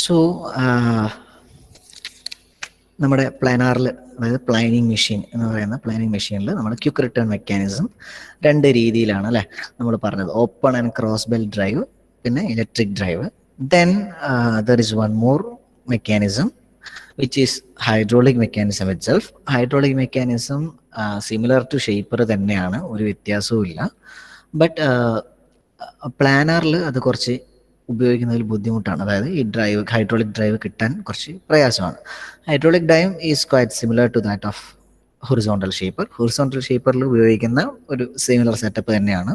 So നമ്മുടെ പ്ലാനാറിൽ, അതായത് planning machine എന്ന് പറയുന്ന പ്ലാനിങ് മെഷീനിൽ നമ്മുടെ ക്വിക്ക് റിട്ടേൺ മെക്കാനിസം 2 രീതിയിലാണ് അല്ലേ നമ്മൾ പറഞ്ഞത്. Open and cross belt drive, പിന്നെ electric drive. Then there is one more mechanism which is hydraulic mechanism itself. Hydraulic mechanism similar to shaper തന്നെയാണ്, ഒരു വ്യത്യാസവും ഇല്ല. ബട്ട് പ്ലാനറിൽ അത് കുറച്ച് ഉപയോഗിക്കുന്നതിൽ ബുദ്ധിമുട്ടാണ്. അതായത് ഈ ഡ്രൈവ്, ഹൈഡ്രോളിക് ഡ്രൈവ് കിട്ടാൻ കുറച്ച് പ്രയാസമാണ്. Hydraulic drive is quite similar to that of horizontal shaper. Horizontal ഷേപ്പറിൽ ഉപയോഗിക്കുന്ന ഒരു സിമിലർ സെറ്റപ്പ് തന്നെയാണ്.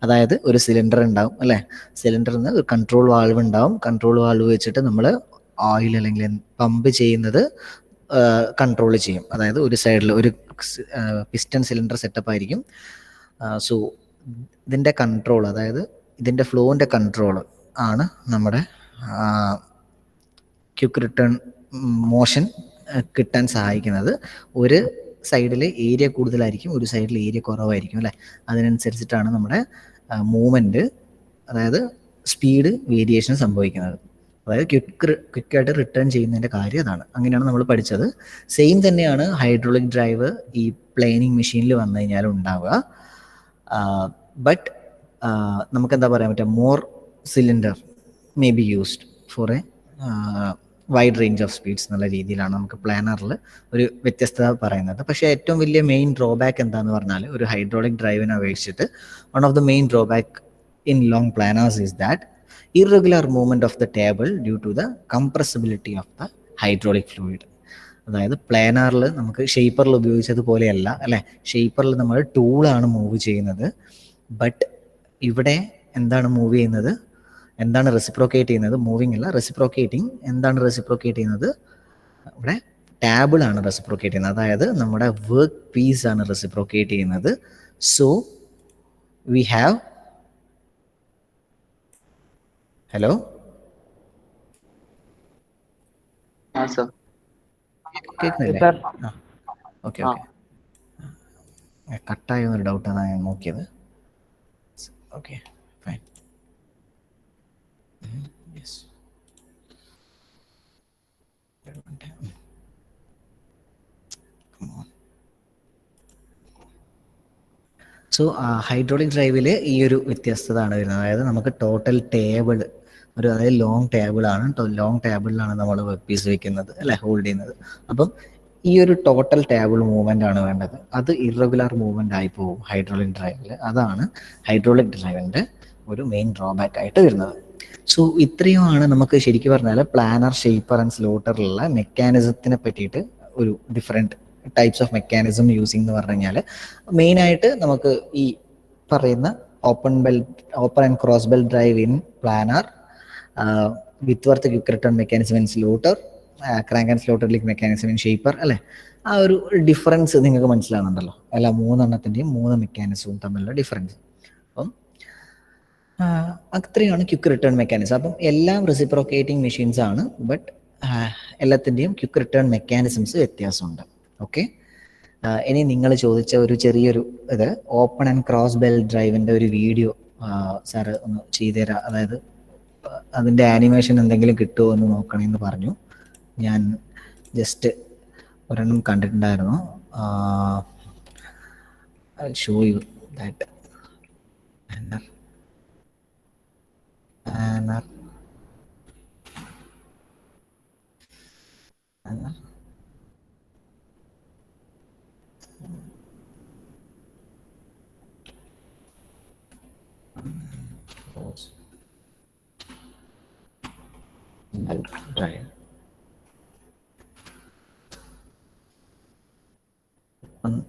അതായത് ഒരു സിലിണ്ടർ ഉണ്ടാവും അല്ലേ, സിലിണ്ടറിൽ നിന്ന് ഒരു കൺട്രോൾ വാൾവ് ഉണ്ടാവും. കൺട്രോൾ വാൾവ് വെച്ചിട്ട് നമ്മൾ ഓയിൽ അല്ലെങ്കിൽ പമ്പ് ചെയ്യുന്നത് കൺട്രോൾ ചെയ്യും. അതായത് ഒരു സൈഡിൽ ഒരു പിസ്റ്റൺ സിലിണ്ടർ സെറ്റപ്പ് ആയിരിക്കും. സോ ഇതിൻ്റെ കൺട്രോൾ, അതായത് ഇതിൻ്റെ ഫ്ലോൻ്റെ കൺട്രോൾ ആണ് നമ്മുടെ ക്വിക്ക് റിട്ടേൺ മോഷൻ കിട്ടാൻ സഹായിക്കുന്നത്. ഒരു സൈഡിൽ ഏരിയ കൂടുതലായിരിക്കും, ഒരു സൈഡിൽ ഏരിയ കുറവായിരിക്കും അല്ലേ. അതിനനുസരിച്ചിട്ടാണ് നമ്മുടെ മൂവ്മെൻറ്റ്, അതായത് സ്പീഡ് വേരിയേഷൻ സംഭവിക്കുന്നത്. അതായത് ക്വിക്കായിട്ട് റിട്ടേൺ ചെയ്യുന്നതിൻ്റെ കാര്യം അതാണ്. അങ്ങനെയാണ് നമ്മൾ പഠിച്ചത്. സെയിം തന്നെയാണ് ഹൈഡ്രോളിക് ഡ്രൈവ് ഈ പ്ലാനിങ് മെഷീനിൽ വന്നു കഴിഞ്ഞാൽ ഉണ്ടാവുക. ബട്ട് നമുക്കെന്താ പറയാൻ പറ്റുക, more cylinder may be used for A wide range of speeds എന്നുള്ള രീതിയിലാണ് നമുക്ക് പ്ലാനറിൽ ഒരു വ്യത്യസ്തത പറയുന്നത്. പക്ഷേ ഏറ്റവും വലിയ മെയിൻ ഡ്രോബാക്ക് എന്താണെന്ന് പറഞ്ഞാൽ, ഒരു ഹൈഡ്രോളിക് ഡ്രൈവിനെ അപേക്ഷിച്ചിട്ട് one of the main drawback in long planars is that irregular movement of the table due to the compressibility of the hydraulic fluid. അതായത് പ്ലാനറിൽ നമുക്ക് ഷേപ്പറിൽ ഉപയോഗിച്ചതുപോലെയല്ല അല്ലേ. ഷേപ്പറിൽ നമ്മൾ ടൂളാണ് മൂവ് ചെയ്യുന്നത്. ബട്ട് ഇവിടെ എന്താണ് മൂവ് ചെയ്യുന്നത്, എന്താണ് റെസിപ്രോക്കേറ്റ് ചെയ്യുന്നത്? മൂവിങ് അല്ല, റെസിപ്രോക്കേറ്റിംഗ്. എന്താണ് റെസിപ്രോക്കേറ്റ് ചെയ്യുന്നത്? ഇവിടെ ടാബിളാണ് റെസിപ്രോക്കേറ്റ് ചെയ്യുന്നത്. അതായത് നമ്മുടെ വർക്ക് പീസ് ആണ് റെസിപ്രോക്കേറ്റ് ചെയ്യുന്നത്. സോ വി ഹാവ്, ഹലോ കേൾക്കുന്നില്ലേ? ഓക്കെ ഓക്കെ, കട്ടായെന്നൊരു ഡൗട്ടാണ് ഞാൻ നോക്കിയത്. Okay fine. Yes, so hydraulic ഡ്രൈവിൽ ഈ ഒരു വ്യത്യസ്തതാണ് വരുന്നത്. അതായത് നമുക്ക് ടോട്ടൽ ടേബിൾ ഒരു, അതായത് ലോങ് ടേബിളാണ്, ലോങ് ടേബിളിലാണ് നമ്മൾ വർക്ക് പീസ് വെക്കുന്നത് അല്ലെ, ഹോൾഡ് ചെയ്യുന്നത്. അപ്പം ഈ ഒരു ടോട്ടൽ ടേബിൾ മൂവ്മെൻ്റ് ആണ് വേണ്ടത്. അത് ഇറഗുലർ മൂവ്മെൻ്റ് ആയി പോകും ഹൈഡ്രോളിക് ഡ്രൈവിൽ. അതാണ് ഹൈഡ്രോളിക് ഡ്രൈവിൻ്റെ ഒരു മെയിൻ ഡ്രോബാക്ക് ആയിട്ട് വരുന്നത്. സോ ഇത്രയുമാണ് നമുക്ക് ശരിക്കും പറഞ്ഞാൽ പ്ലാനർ, ഷേപ്പർ ആൻഡ് സ്ലോട്ടറിലുള്ള മെക്കാനിസത്തിനെ പറ്റിയിട്ട് ഒരു different types of mechanism using എന്ന് പറഞ്ഞു കഴിഞ്ഞാൽ, മെയിനായിട്ട് നമുക്ക് ഈ പറയുന്ന open and cross belt drive in planer, Whitworth quick return mechanism in slotter, crank and slotter link mechanism in shaper അല്ലേ. ആ ഒരു ഡിഫറൻസ് നിങ്ങൾക്ക് മനസ്സിലാകുന്നുണ്ടല്ലോ, എല്ലാ 3 എണ്ണത്തിൻ്റെയും 3 മെക്കാനിസവും തമ്മിലുള്ള ഡിഫറൻസ്. അപ്പം അത്രയാണ് ക്വിക്ക് റിട്ടേൺ മെക്കാനിസം. അപ്പം എല്ലാം റെസിപ്രോക്കേറ്റിംഗ് മെഷീൻസ് ആണ്, ബട്ട് എല്ലാത്തിൻ്റെയും ക്വിക്ക് റിട്ടേൺ മെക്കാനിസംസ് വ്യത്യാസമുണ്ട്. ഓക്കെ, ഇനി നിങ്ങൾ ചോദിച്ച ഒരു ചെറിയൊരു ഇത്, ഓപ്പൺ ആൻഡ് ക്രോസ് ബെൽ ഡ്രൈവിൻ്റെ ഒരു വീഡിയോ സാറ് ഒന്ന് ചെയ്തുതരാം. അതായത് അതിൻ്റെ ആനിമേഷൻ എന്തെങ്കിലും കിട്ടുമോ എന്ന് നോക്കണമെന്ന് പറഞ്ഞു. ഞാൻ ജസ്റ്റ് ഒരെണ്ണം കണ്ടിട്ടുണ്ടായിരുന്നു. Show you that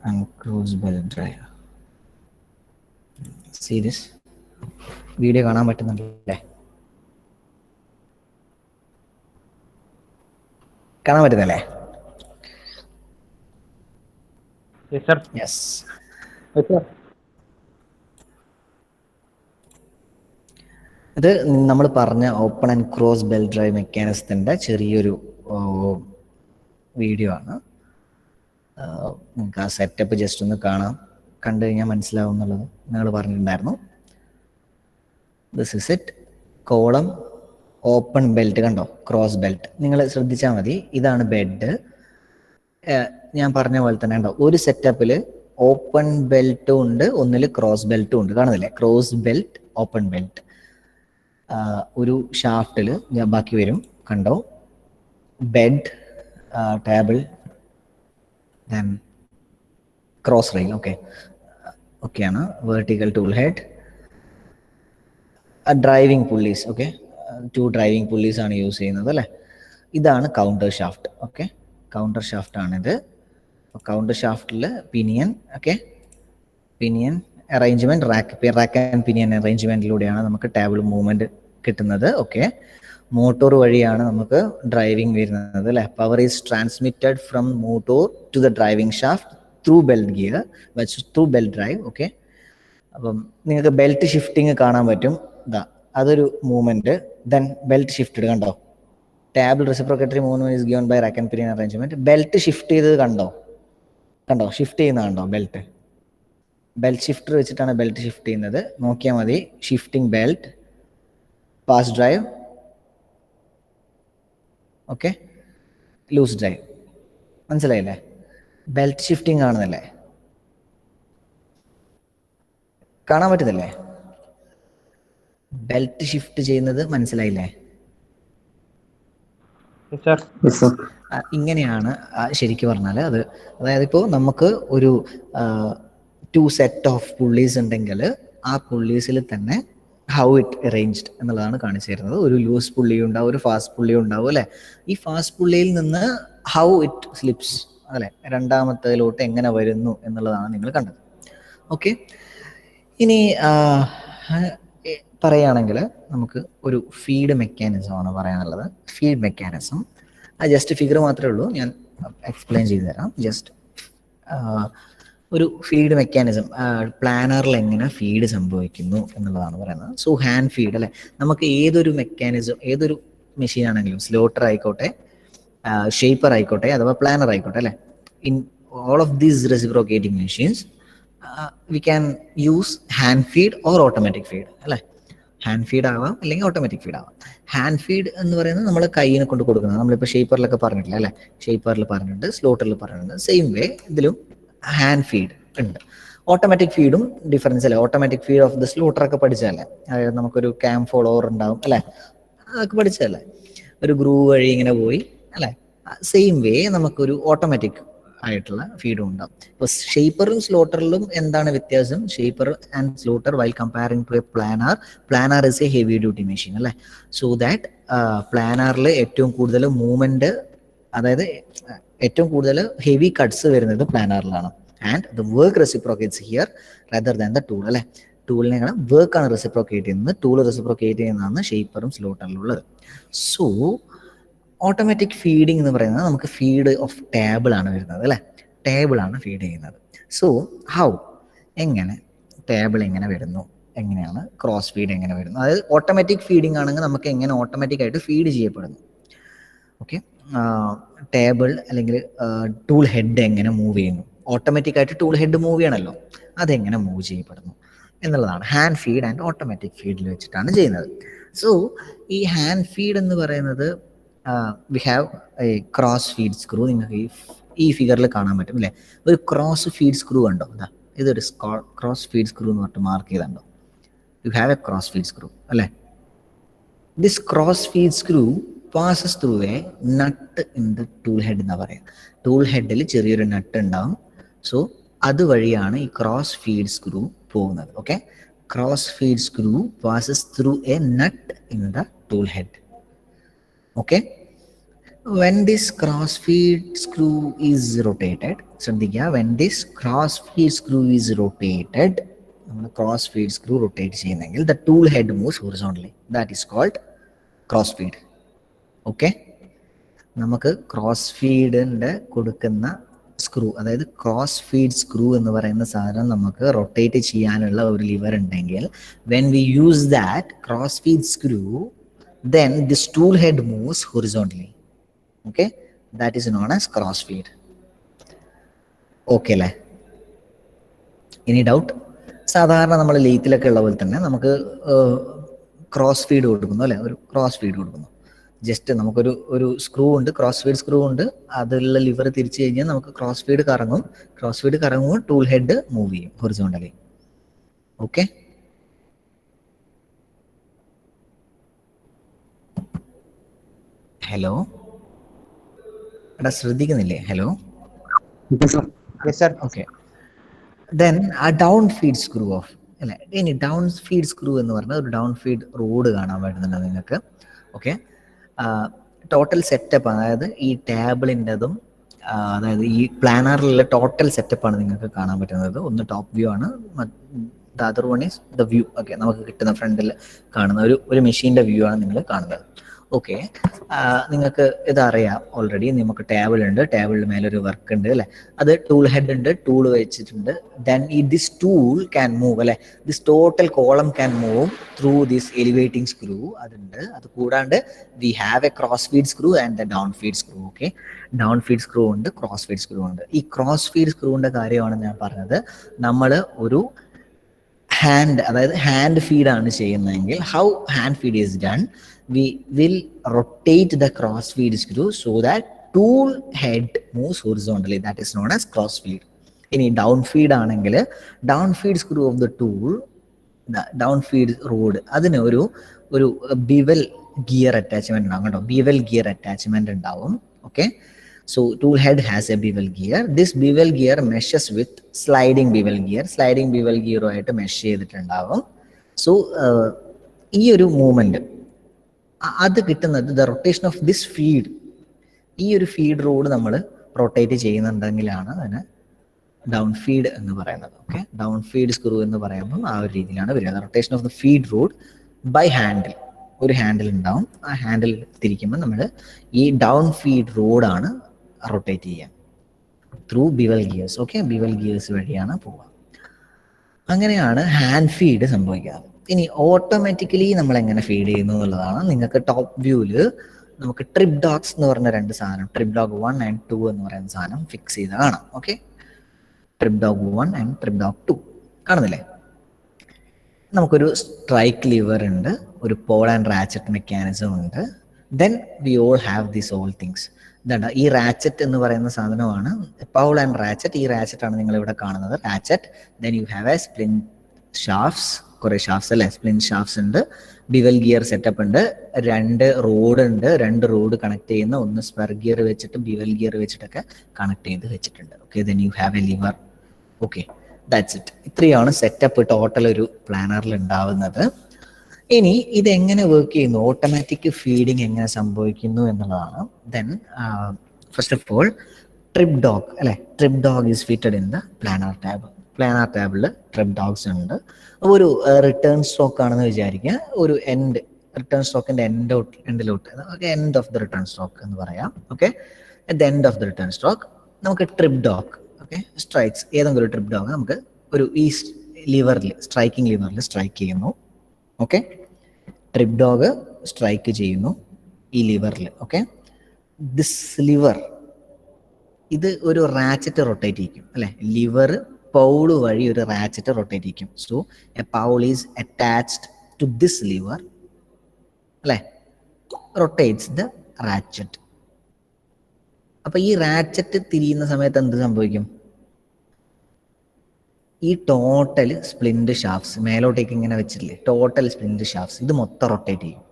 and cruise bell drive. See this video കാണാൻ പറ്റുന്നുണ്ടല്ലേ? കാണാൻ പറ്റുന്നല്ലേ? യെസ്. ഇത് നമ്മൾ പറഞ്ഞ open and cross belt drive മെക്കാനിസത്തിൻ്റെ ചെറിയൊരു വീഡിയോ ആണ്. നിങ്ങൾക്ക് ആ സെറ്റപ്പ് ജസ്റ്റ് ഒന്ന് കാണാം, കണ്ടു കഴിഞ്ഞാൽ മനസ്സിലാവും എന്നുള്ളത് നിങ്ങൾ പറഞ്ഞിട്ടുണ്ടായിരുന്നു. This is it. Column open belt കണ്ടോ, ക്രോസ് ബെൽറ്റ്. നിങ്ങൾ ശ്രദ്ധിച്ചാൽ മതി, ഇതാണ് ബെഡ്. ഞാൻ പറഞ്ഞ പോലെ തന്നെ ഉണ്ടോ, ഒരു സെറ്റപ്പിൽ ഓപ്പൺ ബെൽറ്റും ഉണ്ട്, ഒന്നിൽ ക്രോസ് ബെൽറ്റും ഉണ്ട്. കാണുന്നില്ലേ, ക്രോസ് ബെൽറ്റ്, ഓപ്പൺ ബെൽറ്റ്. ഒരു ഷാഫ്റ്റിൽ ഞാൻ ബാക്കി വരും കണ്ടോ, bed, table, then cross rail. ഓക്കെയാണ്. Vertical tool head, driving pulleys. Okay, 2 driving pulleys ആണ് യൂസ് ചെയ്യുന്നത് അല്ലേ. ഇതാണ് counter shaft. Okay, counter shaft ആണിത്. കൗണ്ടർ ഷാഫ്റ്റിൽ pinion, okay, pinion arrangement, rack and pinion അറേഞ്ച്മെന്റിലൂടെയാണ് നമുക്ക് ടേബിൾ മൂവ്മെന്റ് കിട്ടുന്നത്. ഓക്കെ, മോട്ടോർ വഴിയാണ് നമുക്ക് ഡ്രൈവിംഗ് വരുന്നത് അല്ലേ. Power is transmitted from motor to the driving shaft through belt gear, through belt drive. Okay, അപ്പം നിങ്ങൾക്ക് ബെൽറ്റ് ഷിഫ്റ്റിംഗ് കാണാൻ പറ്റും. ഇതാ അതൊരു മൂവ്മെന്റ്. ദെൻ ബെൽറ്റ് ഷിഫ്റ്റഡ് കണ്ടോ, table reciprocatory movement is given by rack and pinion arrangement. Belt shift ചെയ്തത് കണ്ടോ, shift ചെയ്യുന്ന കണ്ടോ, ബെൽറ്റ് ഷിഫ്റ്റർ വെച്ചിട്ടാണ് ബെൽറ്റ് ഷിഫ്റ്റ് ചെയ്യുന്നത്. നോക്കിയാൽ മതി, shifting belt, fast drive, okay, loose drive. മനസ്സിലായില്ലേ, ബെൽറ്റ് ഷിഫ്റ്റിംഗ് കാണുന്നില്ലേ, കാണാൻ പറ്റുന്നില്ലേ, ബെൽറ്റ് ഷിഫ്റ്റ് ചെയ്യുന്നത് മനസ്സിലായില്ലേ. ഇങ്ങനെയാണ് ശരിക്കും പറഞ്ഞാൽ അത്. അതായത് ഇപ്പോൾ നമുക്ക് ഒരു 2 സെറ്റ് ഓഫ് പുള്ളീസ് ഉണ്ടെങ്കിൽ ആ പുള്ളീസിൽ തന്നെ ഹൗ ഇറ്റ് അറേഞ്ച്ഡ് എന്നുള്ളതാണ് കാണിച്ചു തരുന്നത്. ഒരു ലൂസ് പുള്ളി ഉണ്ടാവും, ഒരു ഫാസ്റ്റ് പുള്ളി ഉണ്ടാവും അല്ലെ. ഈ ഫാസ്റ്റ് പുള്ളിയിൽ നിന്ന് ഹൗ ഇറ്റ് സ്ലിപ്സ് അല്ലെ, രണ്ടാമത്തേലോട്ട് എങ്ങനെ വരുന്നു എന്നുള്ളതാണ് നിങ്ങൾ കണ്ടത്. ഓക്കെ, ഇനി പറയുകയാണെങ്കിൽ നമുക്ക് ഒരു ഫീഡ് മെക്കാനിസം ആണ് പറയാനുള്ളത്. ഫീഡ് മെക്കാനിസം ജസ്റ്റ് ഫിഗർ മാത്രമേ ഉള്ളൂ, ഞാൻ എക്സ്പ്ലെയിൻ ചെയ്തു തരാം. ജസ്റ്റ് ഒരു ഫീഡ് മെക്കാനിസം, പ്ലാനറിൽ എങ്ങനെ ഫീഡ് സംഭവിക്കുന്നു എന്നുള്ളതാണ് പറയുന്നത്. സോ ഹാൻഡ് ഫീഡ് അല്ലെ, നമുക്ക് ഏതൊരു മെക്കാനിസം, ഏതൊരു മെഷീൻ ആണെങ്കിലും, സ്ലോട്ടർ ആയിക്കോട്ടെ, ഷേപ്പർ ആയിക്കോട്ടെ, അഥവാ പ്ലാനർ ആയിക്കോട്ടെ അല്ലെ, in all of these reciprocating machines we can use hand feed or automatic feed അല്ലെ. ഹാൻഡ് ഫീഡ് ആവാം അല്ലെങ്കിൽ ഓട്ടോമാറ്റിക് ഫീഡ് ആവാം. ഹാൻഡ് ഫീഡ് എന്ന് പറയുന്നത് നമ്മൾ കൈയിനെ കൊണ്ട് കൊടുക്കുന്നത്. നമ്മളിപ്പോൾ ഷേപ്പറിലൊക്കെ പറഞ്ഞിട്ടില്ല അല്ലെ, ഷേപ്പറിൽ പറഞ്ഞിട്ടുണ്ട്, സ്ലോട്ടറിൽ പറഞ്ഞിട്ടുണ്ട്. സെയിം വേ ഇതിലും ഹാൻഡ് ഫീഡ് ഉണ്ട്. ഓട്ടോമാറ്റിക് ഫീഡും ഡിഫറൻസ് അല്ലേ. Automatic feed of the slaughter ഒക്കെ പഠിച്ചതല്ലേ, അതായത് നമുക്കൊരു ക്യാം ഫോളോവർ ഉണ്ടാവും അല്ലെ, അതൊക്കെ പഠിച്ചതല്ലേ, ഒരു ഗ്രൂവ് വഴി ഇങ്ങനെ പോയി അല്ലെ. സെയിം വേ നമുക്കൊരു ഓട്ടോമാറ്റിക് ആയിട്ടുള്ള ഫീഡും ഉണ്ടാവും. ഇപ്പൊ ഷേപ്പറും സ്ലോട്ടറിലും എന്താണ് വ്യത്യാസം? Shaper and slotter while comparing to a planer is a heavy duty machine അല്ലെ. സോ ദാറ്റ് പ്ലാനറിൽ ഏറ്റവും കൂടുതൽ മൂവ്മെന്റ്, അതായത് ഏറ്റവും കൂടുതൽ ഹെവി കട്ട്സ് വരുന്നത് പ്ലാനറിലാണ്. And the work reciprocates here rather than the tool അല്ലെ. ടൂളിനെക്കാളും വർക്കാണ് റെസിപ്രോക്കേറ്റ് ചെയ്യുന്നത്, ടൂൾ റെസിപ്രോക്കേറ്റ് ചെയ്യുന്നതാണ് ഷേപ്പറും സ്ലോട്ടറിലുള്ളത്. സോ ഓട്ടോമാറ്റിക് ഫീഡിങ് എന്ന് പറയുന്നത് നമുക്ക് ഫീഡ് ഓഫ് ടേബിൾ ആണ് വരുന്നത് അല്ലെ, ടേബിൾ ആണ് ഫീഡ് ചെയ്യുന്നത്. സോ ഹൗ, എങ്ങനെ ടേബിൾ എങ്ങനെ വരുന്നു, എങ്ങനെയാണ് ക്രോസ് ഫീഡ് എങ്ങനെ വരുന്നു. അതായത് ഓട്ടോമാറ്റിക് ഫീഡിങ് ആണെങ്കിൽ നമുക്ക് എങ്ങനെ ഓട്ടോമാറ്റിക് ആയിട്ട് ഫീഡ് ചെയ്യപ്പെടുന്നു. ഓക്കെ, ടേബിൾ അല്ലെങ്കിൽ ടൂൾ ഹെഡ് എങ്ങനെ മൂവ് ചെയ്യുന്നു, ഓട്ടോമാറ്റിക് ആയിട്ട് ടൂൾ ഹെഡ് മൂവ് ചെയ്യണമല്ലോ, അതെങ്ങനെ മൂവ് ചെയ്യപ്പെടുന്നു എന്നുള്ളതാണ് ഹാൻഡ് ഫീഡ് ആൻഡ് ഓട്ടോമാറ്റിക് ഫീഡിൽ വെച്ചിട്ടാണ് ചെയ്യുന്നത്. സോ ഈ ഹാൻഡ് ഫീഡ് എന്ന് പറയുന്നത് V have a cross feed screw. നിങ്ങൾക്ക് ഈ ഫിഗറിൽ കാണാൻ പറ്റും അല്ലേ, ഒരു ക്രോസ് ഫീഡ് സ്ക്രൂ ഉണ്ടോ, അതാ ഇതൊരു ക്രോസ് ഫീഡ് സ്ക്രൂ എന്ന് പറഞ്ഞിട്ട് മാർക്ക് ചെയ്തുണ്ടോ. You have a cross feed screw അല്ലേ. This cross feed screw passes through a nut in the tool head എന്നാ പറയാം. ടൂൾ ഹെഡിൽ ചെറിയൊരു നട്ട് ഉണ്ടാവും. സോ അതുവഴിയാണ് ഈ ക്രോസ് ഫീഡ് സ്ക്രൂ പോകുന്നത്. Okay, cross feed screw passes through a nut in the tool head. Okay, when this cross feed screw is rotated, ശ്രദ്ധിക്കുക, when this cross feed screw is rotated, നമ്മൾ cross feed screw rotate ചെയ്യുന്നെങ്കിൽ the tool head moves horizontally, that is called cross feed. Okay, നമുക്ക് cross ഫീഡിൻ്റെ കൊടുക്കുന്ന screw, അതായത് cross feed screw എന്ന് പറയുന്ന സാധനം നമുക്ക് റൊട്ടേറ്റ് ചെയ്യാനുള്ള ഒരു ലിവർ ഉണ്ടെങ്കിൽ when we use that cross feed screw, then this tool head moves horizontally. Okay, that is known as cross feed. Okay അല്ലേ, ഇനി ഡൗട്ട്? സാധാരണ നമ്മൾ ലെയ്ത്തിലൊക്കെ ഉള്ള പോലെ തന്നെ നമുക്ക് ക്രോസ് ഫീഡ് കൊടുക്കുന്നു അല്ലേ, ഒരു ക്രോസ് ഫീഡ് കൊടുക്കുന്നു. ജസ്റ്റ് നമുക്കൊരു സ്ക്രൂ ഉണ്ട്, ക്രോസ് ഫീഡ് സ്ക്രൂ ഉണ്ട്, അതിലുള്ള ലിവർ തിരിച്ചു കഴിഞ്ഞാൽ നമുക്ക് ക്രോസ് ഫീഡ് കറങ്ങും. ക്രോസ് ഫീഡ് കറങ്ങുമ്പോൾ ടൂൾ ഹെഡ് മൂവ് ചെയ്യും ഹൊറിസോണ്ടലി. ഓക്കെ, ഹലോ എടാ ശ്രദ്ധിക്കുന്നില്ലേ? Hello, okay. Then ah down feed screw off അല്ലെ. ഇനി ഡൗൺ ഫീഡ് സ്ക്രൂ എന്ന് പറഞ്ഞാൽ ഒരു ഡൗൺ ഫീഡ് റോഡ് കാണാൻ പറ്റുന്നുണ്ട് നിങ്ങൾക്ക്. ഓക്കെ, ടോട്ടൽ സെറ്റപ്പ്, അതായത് ഈ ടേബിളിൻ്റെതും അതായത് ഈ പ്ലാനറിലുള്ള ടോട്ടൽ സെറ്റപ്പാണ് നിങ്ങൾക്ക് കാണാൻ പറ്റുന്നത്. ഒന്ന് ടോപ്പ് വ്യൂ ആണ്, the other one is the view. Okay, നമുക്ക് കിട്ടുന്ന ഫ്രണ്ടിൽ കാണുന്ന ഒരു മെഷീൻ്റെ വ്യൂ ആണ് നിങ്ങൾ കാണുന്നത്. ഓക്കെ, നിങ്ങൾക്ക് ഇതറിയാം ഓൾറെഡി. നമുക്ക് ടേബിൾ ഉണ്ട്, ടേബിളിൽ മേലൊരു വർക്ക് ഉണ്ട് അല്ലേ, അത് ടൂൾ ഹെഡ് ഉണ്ട്, ടൂൾ വെച്ചിട്ടുണ്ട്. Then this tool can move അല്ലെ, this total column can move through this elevating screw. അതുണ്ട്. അത് കൂടാണ്ട് we have a cross feed screw and the down feed screw. Okay, down feed screw ഉണ്ട്, cross feed screw ഉണ്ട്. ഈ cross feed സ്ക്രൂവിൻ്റെ കാര്യമാണ് ഞാൻ പറഞ്ഞത്. നമ്മൾ ഒരു ഹാൻഡ്, അതായത് ഹാൻഡ് ഫീഡാണ് ചെയ്യുന്നതെങ്കിൽ, how hand feed is done, we will rotate the cross feed screw so that tool head moves horizontally. That is known as cross feed. ഇനി ഡൗൺ ഫീഡ് ആണെങ്കിൽ down feed screw of the tool, down feed road, അതിന് ഒരു bevel gear attachment ഉണ്ടാവും കേട്ടോ. Bevel gear attachment ഉണ്ടാവും. Okay, so tool head has a bevel gear. This bevel gear meshes with sliding bevel gear. Sliding bevel gear ആയിട്ട് mesh ചെയ്തിട്ടുണ്ടാവും. So ഈ ഒരു movement അത് കിട്ടുന്നത് the rotation of this feed. ഈ ഒരു ഫീഡ് റോഡ് നമ്മൾ റൊട്ടേറ്റ് ചെയ്യുന്നുണ്ടെങ്കിലാണ് അതിന് ഡൗൺ ഫീഡ് എന്ന് പറയുന്നത്. ഓക്കെ, ഡൗൺ ഫീഡ് സ്ക്രൂ എന്ന് പറയുമ്പോൾ ആ ഒരു രീതിയിലാണ് വരിക. Rotation of the feed rod by handle. ഒരു ഹാൻഡിൽ ഉണ്ടാവും, ആ ഹാൻഡിൽ തിരിക്കുമ്പോൾ നമ്മൾ ഈ ഡൗൺ ഫീഡ് റോഡാണ് റൊട്ടേറ്റ് ചെയ്യുക through bevel gears. Okay, bevel gears വഴിയാണ് പോവുക. അങ്ങനെയാണ് ഹാൻഡ് ഫീഡ് സംഭവിക്കാറ്. ഇനി ഓട്ടോമാറ്റിക്കലി നമ്മൾ എങ്ങനെ ഫീഡ് ചെയ്യുന്നു എന്നുള്ളതാണ്. നിങ്ങൾക്ക് ടോപ്പ് വ്യൂവിൽ നമുക്ക് ട്രിപ്പ് ഡോഗ്സ് എന്ന് പറഞ്ഞ രണ്ട് സാധനം, ട്രിപ്പ് ഡോഗ് 1 and 2 എന്ന് പറയുന്ന സാധനം ഫിക്സ് ചെയ്ത് കാണാം. Okay, trip dog 1 and trip dog 2 കാണുന്നില്ലേ? നമുക്കൊരു സ്ട്രൈക്ക് ലിവർ ഉണ്ട്, ഒരു പോൾ ആൻഡ് റാച്ചറ്റ് മെക്കാനിസം ഉണ്ട്. Then we all have these all things. ഇതാണ് ഈ റാച്ചറ്റ് എന്ന് പറയുന്ന സാധനമാണ് പൗൾ ആൻഡ് റാച്ചറ്റ്. ഈ റാച്ചറ്റ് ആണ് നിങ്ങൾ ഇവിടെ കാണുന്നത്, ratchet. Then you have a spline shafts, കുറെ ഷാഫ്റ്റ്സ് അല്ലേ, സ്പ്ലിൻ ഷാഫ്റ്റ്സ് ഉണ്ട്, ബിവൽ ഗിയർ സെറ്റപ്പ് ഉണ്ട്, 2 റോഡ് ഉണ്ട്, 2 റോഡ് കണക്ട് ചെയ്യുന്ന, ഒന്ന് സ്പെർ ഗിയർ വെച്ചിട്ട് ബിവൽ ഗിയർ വെച്ചിട്ടൊക്കെ കണക്ട് ചെയ്ത് വെച്ചിട്ടുണ്ട്. Okay, then you have A liver. Okay, that's it. ഇത്രയാണ് സെറ്റപ്പ് ടോട്ടൽ ഒരു പ്ലാനറിൽ ഉണ്ടാവുന്നത്. ഇനി ഇതെങ്ങനെ വർക്ക് ചെയ്യുന്നു, ഓട്ടോമാറ്റിക് ഫീഡിങ് എങ്ങനെ സംഭവിക്കുന്നു എന്നുള്ളതാണ്. Then first of all trip dog അല്ലെ, trip dog is fitted in the planer tab. Planer ടാബിൽ ട്രിപ്പ് ഡോഗ്സ് ഉണ്ട്. ഒരു റിട്ടേൺ സ്റ്റോക്ക് ആണെന്ന് വിചാരിക്കുക, ഒരു എൻഡ്, റിട്ടേൺ സ്റ്റോക്കിന്റെ എൻഡിലോട്ട്, end of the return stroke എന്ന് പറയാം. Okay, at the end of the return stroke നമുക്ക് ട്രിപ്പ് ഡോഗ്, ഓക്കെ, സ്ട്രൈക്സ്, ഏതെങ്കിലും ഒരു ട്രിപ്പ് ഡോഗ് നമുക്ക് ഒരു ഈ ലിവറിൽ, സ്ട്രൈക്കിംഗ് ലിവറിൽ സ്ട്രൈക്ക് ചെയ്യുന്നു. ഓക്കെ, ട്രിപ്പ് ഡോഗ് സ്ട്രൈക്ക് ചെയ്യുന്നു ഈ ലിവറിൽ. ഓക്കെ, ദിസ് ലിവർ, ഇത് ഒരു റാച്ചറ്റ് റൊട്ടേറ്റ് ചെയ്യിക്കും അല്ലെ, ലിവർ പൗള് വഴി ഒരു റാച്ചറ്റ് റൊട്ടേറ്റ് ചെയ്യിക്കും. So a pawl is attached to this lever അല്ലെ, റൊട്ടേറ്റ്സ് ദ റാച്ചറ്റ്. അപ്പൊ ഈ റാച്ചറ്റ് തിരിയുന്ന സമയത്ത് എന്ത് സംഭവിക്കും? ഈ ടോട്ടൽ സ്പ്ലിന്റ് ഷാഫ്റ്റ്സ് മേലോട്ടേക്ക് ഇങ്ങനെ വെച്ചിട്ടില്ലേ, ടോട്ടൽ സ്പ്ലിന്റ് ഷാഫ്റ്റ്സ്, ഇത് മൊത്തം റൊട്ടേറ്റ് ചെയ്യും.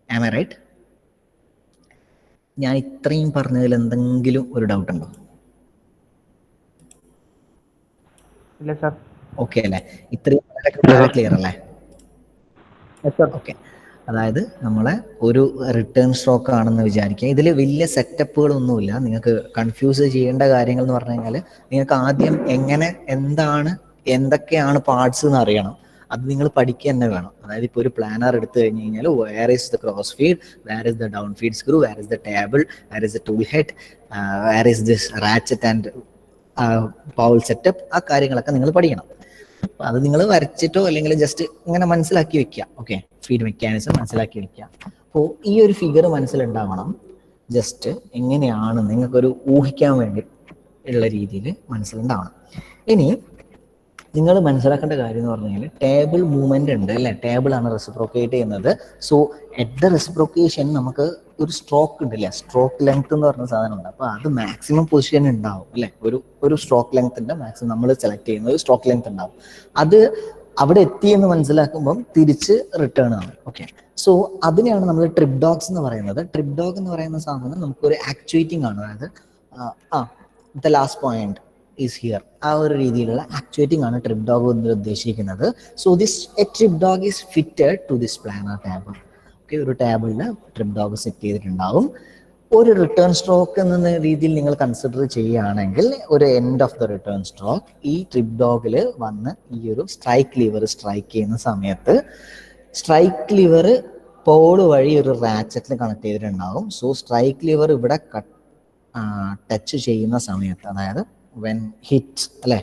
Am I right? ഞാൻ ഇത്രയും പറഞ്ഞതിൽ എന്തെങ്കിലും ഒരു ഡൗട്ട് ഉണ്ടോ? ഇല്ല സർ. ഓക്കെ അല്ലേ, ഇത്രയും ക്ലിയർ അല്ലേ? ഓക്കെ, അതായത് നമ്മളെ ഒരു റിട്ടേൺ സ്റ്റോക്ക് ആണെന്ന് വിചാരിക്കുക. ഇതിൽ വലിയ സെറ്റപ്പുകളൊന്നുമില്ല. നിങ്ങൾക്ക് കൺഫ്യൂസ് ചെയ്യേണ്ട കാര്യങ്ങൾ എന്ന് പറഞ്ഞു കഴിഞ്ഞാൽ, നിങ്ങൾക്ക് ആദ്യം എന്തൊക്കെയാണ് പാർട്സ് എന്ന് അറിയണം. അത് നിങ്ങൾ പഠിക്കുക തന്നെ വേണം. അതായത് ഇപ്പോൾ ഒരു പ്ലാനർ എടുത്തു കഴിഞ്ഞ് കഴിഞ്ഞാൽ, where is the cross feed, where is the down feed screw, where is the table, where is the tool head, where is this ratchet and pawl setup, ആ കാര്യങ്ങളൊക്കെ നിങ്ങൾ പഠിക്കണം. അപ്പൊ അത് നിങ്ങൾ വരച്ചിട്ടോ അല്ലെങ്കിൽ ജസ്റ്റ് ഇങ്ങനെ മനസ്സിലാക്കി വെക്കുക. ഓക്കെ, ഫീഡ് മെക്കാനിസം മനസ്സിലാക്കി വെക്കുക. അപ്പോൾ ഈ ഒരു ഫിഗർ മനസ്സിലുണ്ടാവണം. ജസ്റ്റ് എങ്ങനെയാണ് നിങ്ങൾക്കൊരു ഊഹിക്കാൻ വേണ്ടി ഉള്ള രീതിയിൽ മനസ്സിലുണ്ടാവണം. ഇനി നിങ്ങൾ മനസ്സിലാക്കേണ്ട കാര്യം എന്ന് പറഞ്ഞു കഴിഞ്ഞാൽ ടേബിൾ മൂവ്മെന്റ് ഉണ്ട് അല്ലേ, ടേബിൾ ആണ് റെസിപ്രോക്കേറ്റ് ചെയ്യുന്നത്. സോ അറ്റ് ദ റെസിപ്രോക്കേഷൻ നമുക്ക് ഒരു സ്ട്രോക്ക് ഉണ്ട് അല്ലേ, സ്ട്രോക്ക് ലെങ്ത് എന്ന് പറഞ്ഞ സാധനം ഉണ്ട്. അപ്പോൾ അത് മാക്സിമം പൊസിഷൻ ഉണ്ടാവും അല്ലേ, ഒരു സ്ട്രോക്ക് ലെങ്ത്തിന്റെ മാക്സിമം നമ്മൾ സെലക്ട് ചെയ്യുന്ന ഒരു സ്ട്രോക്ക് ലെങ്ത് ഉണ്ടാവും. അത് അവിടെ എത്തിയെന്ന് മനസ്സിലാക്കുമ്പം തിരിച്ച് റിട്ടേൺ ആണ്. ഓക്കെ, സോ അതിനെയാണ് നമ്മൾ ട്രിപ്പ് ഡോഗ്സ് എന്ന് പറയുന്നത്. ട്രിപ്പ് ഡോഗ് എന്ന് പറയുന്ന സാധനം നമുക്കൊരു ആക്ച്വേറ്റിംഗ് ആണ്, അതായത് the last point is here, ആ ഒരു രീതിയിലുള്ള ആക്ച്വേറ്റിംഗ് ആണ് ട്രിപ്പ് ഡോഗ് കൊണ്ട് ഉദ്ദേശിക്കുന്നത്. So a trip dog is fitted to this planer table. Okay, ഒരു ടേബിളിൽ ട്രിപ്പ് ഡോഗ് സെറ്റ് ചെയ്തിട്ടുണ്ടാവും. ഒരു റിട്ടേൺ സ്ട്രോക്ക് എന്ന രീതിയിൽ നിങ്ങൾ കൺസിഡർ ചെയ്യുകയാണെങ്കിൽ ഒരു end of the return stroke ഈ ട്രിപ്പ് ഡോഗിൽ വന്ന് ഈ ഒരു സ്ട്രൈക്ക് ലിവർ സ്ട്രൈക്ക് ചെയ്യുന്ന സമയത്ത് സ്ട്രൈക്ക് ലിവർ പോള് വഴി ഒരു റാച്ചറ്റിൽ കണക്ട് ചെയ്തിട്ടുണ്ടാവും. സോ സ്ട്രൈക്ക് ലിവർ ഇവിടെ ടച്ച് ചെയ്യുന്ന സമയത്ത്, അതായത് when hit അല്ലെ,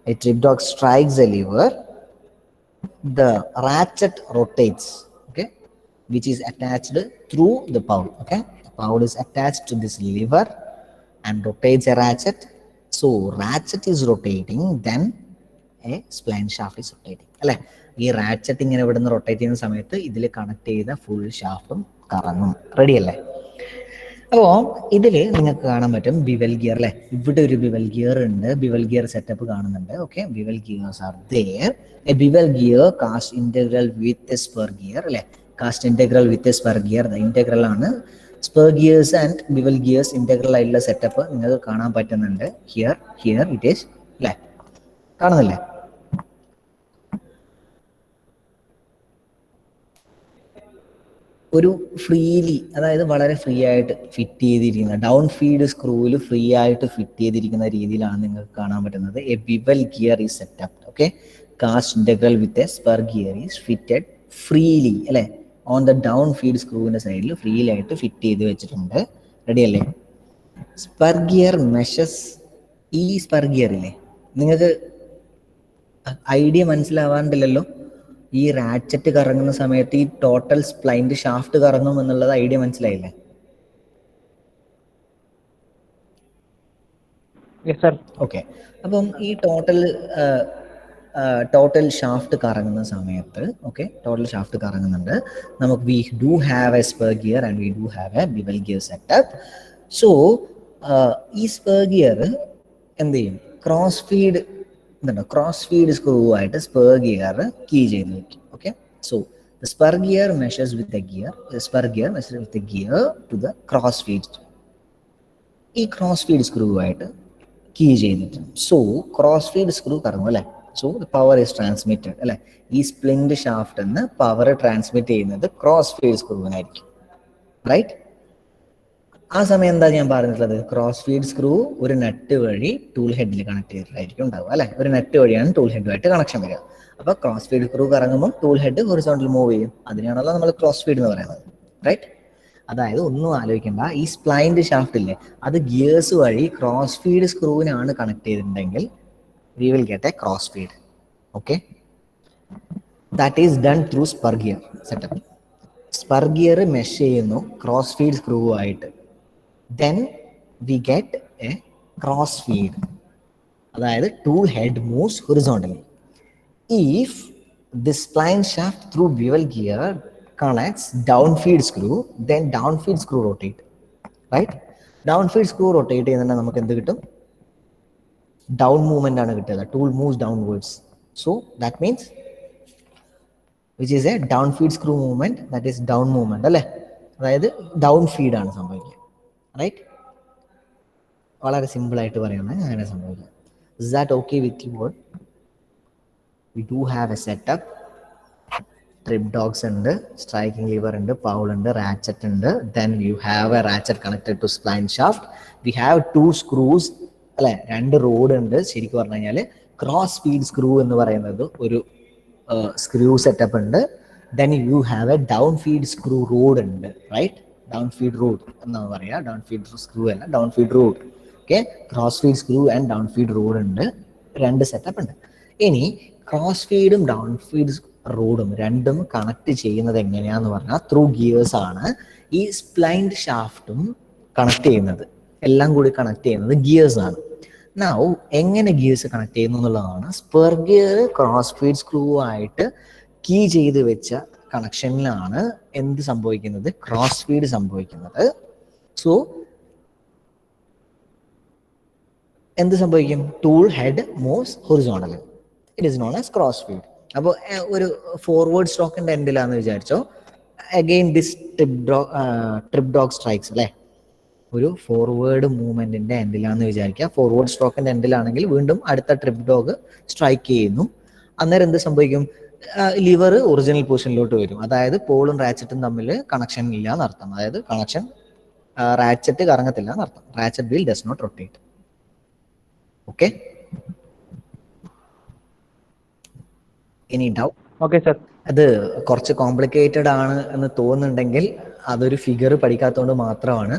a trip dog strikes a lever, the ratchet rotates, okay, which is attached through the pole. Okay, the pole is attached to this lever and rotates a ratchet. So ratchet is rotating, then a spline shaft is rotating അല്ലെ. ഈ ratchet ഇങ്ങനെ ഇവിടെ നിന്ന് rotate ചെയ്യുന്ന സമയത്ത് ഇതിൽ connect ചെയ്ത full ഷാഫ്റ്റും കറങ്ങും. റെഡി അല്ലേ? അപ്പോൾ ഇതിൽ നിങ്ങൾക്ക് കാണാൻ പറ്റും ബിവൽ ഗിയർ അല്ലെ, ഇവിടെ ഒരു ബിവൽ ഗിയർ ഉണ്ട്, ബിവൽ ഗിയർ സെറ്റപ്പ് കാണുന്നുണ്ട്. Okay, bevel gears are there. A bevel gear cast integral with spur gear അല്ലെ, cast integral with spur gear integral ആണ്. Spur gears and bevel gears integral ആയിട്ടുള്ള setup നിങ്ങൾക്ക് കാണാൻ പറ്റുന്നുണ്ട്. Here it is അല്ലെ, കാണുന്നില്ലേ? ഒരു ഫ്രീലി, അതായത് വളരെ ഫ്രീ ആയിട്ട് ഫിറ്റ് ചെയ്തിരിക്കുന്ന ഡൗൺ ഫീഡ് സ്ക്രൂവിൽ ഫ്രീ ആയിട്ട് ഫിറ്റ് ചെയ്തിരിക്കുന്ന രീതിയിലാണ് നിങ്ങൾക്ക് കാണാൻ പറ്റുന്നത്. A bevel gear is setup. Okay, cast integral with a spur gear is fitted freely അല്ലെ, ഓൺ ദ ഡൗൺ ഫീഡ് സ്ക്രൂവിന്റെ സൈഡിൽ ഫ്രീലി ആയിട്ട് ഫിറ്റ് ചെയ്ത് വെച്ചിട്ടുണ്ട്. റെഡി അല്ലേ? സ്പെർ ഗിയർ മെഷസ്, ഈ സ്പെർ ഗിയറില്ലേ നിങ്ങൾക്ക് ഐഡിയ മനസ്സിലാവാണ്ടില്ലല്ലോ? ഈ റാച്ചറ്റ് കറങ്ങുന്ന സമയത്ത് ഈ ടോട്ടൽ സ്പ്ലൈൻഡ് ഷാഫ്റ്റ് കറങ്ങും എന്നുള്ളത് ഐഡിയ മനസ്സിലായില്ലേ? ഓക്കെ, അപ്പം ഈ ടോട്ടൽ ഷാഫ്റ്റ് കറങ്ങുന്ന സമയത്ത്, ഓക്കെ, ടോട്ടൽ ഷാഫ്റ്റ് കറങ്ങുന്നുണ്ട്. നമുക്ക് we do have a spur gear and we do have a bevel gear setup. So ഈ സ്പെർ ഗിയർ എന്ത് ചെയ്യും? ക്രോസ് ഫീഡ് സ്ക്രൂ ആയിട്ട് സ്പെർ ഗിയർ കീ ചെയ്ത് വെക്കും. Okay, so the spur gear measures with the gear to the cross feed. ഈ cross feed screw ആയിട്ട് key ചെയ്തിട്ടുണ്ട്. So cross feed screw കറങ്ങും അല്ലെ. So the power is transmitted അല്ലെ. ഈ സ്പ്ലിൻഡ് ഷാഫ്റ്റ് നിന്ന് പവർ ട്രാൻസ്മിറ്റ് ചെയ്യുന്നത് ക്രോസ് ഫീഡ് സ്ക്രൂവിനായിരിക്കും. റൈറ്റ്? ആ സമയം എന്താ ഞാൻ പറഞ്ഞിട്ടുള്ളത്? ക്രോസ് ഫീഡ് സ്ക്രൂ ഒരു നട്ട് വഴി ടൂൾ ഹെഡിൽ കണക്ട് ചെയ്തിട്ടായിരിക്കും ഉണ്ടാവുക അല്ലെ. ഒരു നട്ട് വഴിയാണ് ടൂൾ ഹെഡുമായിട്ട് കണക്ഷൻ വരിക. അപ്പൊ ക്രോസ് ഫീഡ് സ്ക്രൂ കറങ്ങുമ്പോൾ ടൂൾ ഹെഡ് ഹൊറിസോണ്ടൽ മൂവ് ചെയ്യും. അതിനാണല്ലോ നമ്മൾ ക്രോസ് ഫീഡ് എന്ന് പറയുന്നത്. റൈറ്റ്? അതായത് ഒന്നും ആലോചിക്കേണ്ട, ഈ സ്പ്ലൈൻഡ് ഷാഫ്റ്റ് ഇല്ലേ, അത് ഗിയേഴ്സ് വഴി ക്രോസ് ഫീഡ് സ്ക്രൂവിനാണ് കണക്ട് ചെയ്തിട്ടുണ്ടെങ്കിൽ we will get A cross feed. Okay, that is done through spur gear setup. Spur gear mesh ചെയ്യുന്നു ക്രോസ് ഫീഡ് സ്ക്രൂ ആയിട്ട്. Then we get a cross feed. അതായത് tool head moves horizontally. If the spline shaft through bevel gear connects down feed screw, then down feed screw rotate. Right? Down feed screw rotate ചെയ്യുന്നുണ്ടെങ്കിൽ നമുക്ക് എന്ത് കിട്ടും? Down movement ആണ് കിട്ടുക. Tool moves downwards. So that means which is a down feed screw movement, that is down movement അല്ലേ. അതായത് down feed ആണ് സംഭവിക്കുക. റൈറ്റ്? വളരെ സിമ്പിൾ ആയിട്ട് പറയുകയാണെങ്കിൽ അങ്ങനെ സംഭവിക്കാം. Is that okay with you all? We do have a setup. Trip dogs ഉണ്ട്, സ്ട്രൈക്കിംഗ് ലിവർ ഉണ്ട്, പൗൾ ഉണ്ട്, റാച്ചറ്റ് ഉണ്ട്. Then you have a ratchet connected to spline shaft. We have 2 screws അല്ലെ, 2 റോഡ് ഉണ്ട്. ശരിക്കും പറഞ്ഞു കഴിഞ്ഞാൽ ക്രോസ് ഫീഡ് സ്ക്രൂ എന്ന് പറയുന്നത് ഒരു സ്ക്രൂ സെറ്റപ്പ് ഉണ്ട്. Then you have A down feed screw road ഉണ്ട്. റൈറ്റ്? ഡൗൺ ഫീഡ് റോഡ് എന്നാണ് പറയുക, ഡൗൺ ഫീഡ് സ്ക്രൂ അല്ല, down feed road. Okay, cross feed screw and down feed road ഉണ്ട്. 2 setup ഉണ്ട്. ഇനി ക്രോസ് ഫീഡും ഡൗൺ ഫീഡ് റോഡും രണ്ടും കണക്ട് ചെയ്യുന്നത് എങ്ങനെയാന്ന് പറഞ്ഞാൽ ത്രൂ ഗിയേഴ്സ് ആണ്. ഈ സ്പ്ലൈൻഡ് ഷാഫ്റ്റും കണക്ട് ചെയ്യുന്നത്, എല്ലാം കൂടി കണക്ട് ചെയ്യുന്നത് ഗിയേഴ്സ് ആണ്. നൗ എങ്ങനെ ഗിയേഴ്സ് കണക്ട് ചെയ്യുന്നു എന്നുള്ളതാണ്. Spur gear cross feed screw ആയിട്ട് കീ ചെയ്ത് വെച്ച കണക്ഷനിലാണ് എന്ത് സംഭവിക്കുന്നത്, ക്രോസ് ഫീഡ് സംഭവിക്കുന്നത്. സോ എന്ത് സംഭവിക്കും, tool head moves horizontally, it is known as cross feed. അപ്പോൾ ഒരു ഫോർവേഡ് സ്ട്രോക്കിന്റെ എൻഡിലാന്ന് വിചാരിച്ചോ, again this trip dog strikes അല്ലേ, ഒരു ഫോർവേഡ് മൂവ്മെന്റിന്റെ എൻഡിലാന്ന് വിചാരിക്കുക. ഫോർവേഡ് സ്ട്രോക്കിന്റെ എൻഡിലാണെങ്കിൽ വീണ്ടും അടുത്ത ട്രിപ്പ് ഡോഗ് സ്ട്രൈക്ക് ചെയ്യുന്നു. അന്നേരം എന്ത് സംഭവിക്കും, ലിവർ ഒറിജിനൽ പൊസിഷനിലോട്ട് വരും. അതായത് പോളും റാച്ചറ്റും തമ്മിൽ കണക്ഷൻ ഇല്ല എന്നർത്ഥം. അതായത് കണക്ഷൻ, റാച്ചറ്റ് കറങ്ങത്തില്ല എന്നർത്ഥം. Ratchet wheel does not rotate. Okay, any doubt? Okay sir. അത് കുറച്ച് കോംപ്ലിക്കേറ്റഡ് ആണ് എന്ന് തോന്നുന്നുണ്ടെങ്കിൽ അതൊരു ഫിഗർ പഠിക്കാത്തതുകൊണ്ട് മാത്രമാണ്.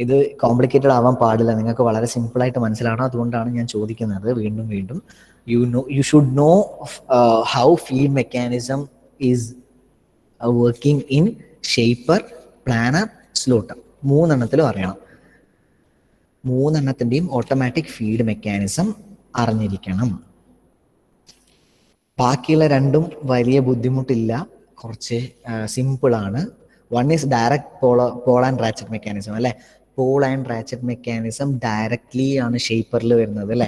ഇത് കോംപ്ലിക്കേറ്റഡ് ആവാൻ പാടില്ല, നിങ്ങൾക്ക് വളരെ സിമ്പിളായിട്ട് മനസ്സിലാവണം. അതുകൊണ്ടാണ് ഞാൻ ചോദിക്കുന്നത് വീണ്ടും വീണ്ടും. You should know how feed mechanism is working in shaper, planer, slotter. മൂന്നെണ്ണത്തിലും അറിയണം. മൂന്നെണ്ണത്തിൻ്റെയും ഓട്ടോമാറ്റിക് ഫീഡ് മെക്കാനിസം അറിഞ്ഞിരിക്കണം. ബാക്കിയുള്ള രണ്ടും വലിയ ബുദ്ധിമുട്ടില്ല, കുറച്ച് സിമ്പിളാണ്. One is direct pawl and ratchet mechanism അല്ലേ. Pawl and ratchet mechanism directly ആണ് ഷേപ്പറിൽ വരുന്നത് അല്ലേ,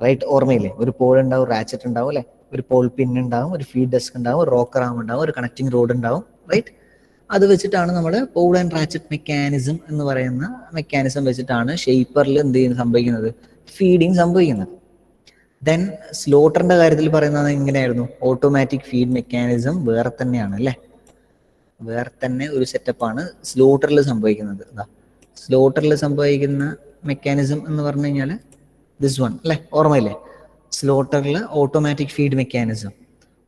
റൈറ്റ്? ഓർമ്മയില്ലേ? ഒരു പോൾ ഉണ്ടാവും, റാച്ചറ്റ് ഉണ്ടാവും അല്ലേ, ഒരു പോൾ പിൻ ഉണ്ടാവും, ഒരു ഫീഡ് ഡെസ്ക് ഉണ്ടാവും, ഒരു റോക്കർ ആം ഉണ്ടാവും, ഒരു കണക്റ്റിംഗ് റോഡ് ഉണ്ടാവും, റൈറ്റ്? അത് വെച്ചിട്ടാണ് നമ്മൾ പോൾ ആൻഡ് റാച്ചറ്റ് മെക്കാനിസം എന്ന് പറയുന്ന മെക്കാനിസം വെച്ചിട്ടാണ് ഷേപ്പറിൽ എന്ത് ചെയ്യുന്നത്, സംഭവിക്കുന്നത്, ഫീഡിങ് സംഭവിക്കുന്നത്. ദെൻ സ്ലോട്ടറിന്റെ കാര്യത്തിൽ പറയുന്നത് എങ്ങനെയായിരുന്നു, ഓട്ടോമാറ്റിക് ഫീഡ് മെക്കാനിസം വേറെ തന്നെയാണ് അല്ലേ, വേറെ തന്നെ ഒരു സെറ്റപ്പാണ് സ്ലോട്ടറിൽ സംഭവിക്കുന്നത്. സ്ലോട്ടറിൽ സംഭവിക്കുന്ന മെക്കാനിസം എന്ന് പറഞ്ഞു കഴിഞ്ഞാൽ ദിസ് വൺ അല്ലേ, ഓർമ്മയില്ലേ? സ്ലോട്ടറിൽ ഓട്ടോമാറ്റിക് ഫീഡ് മെക്കാനിസം,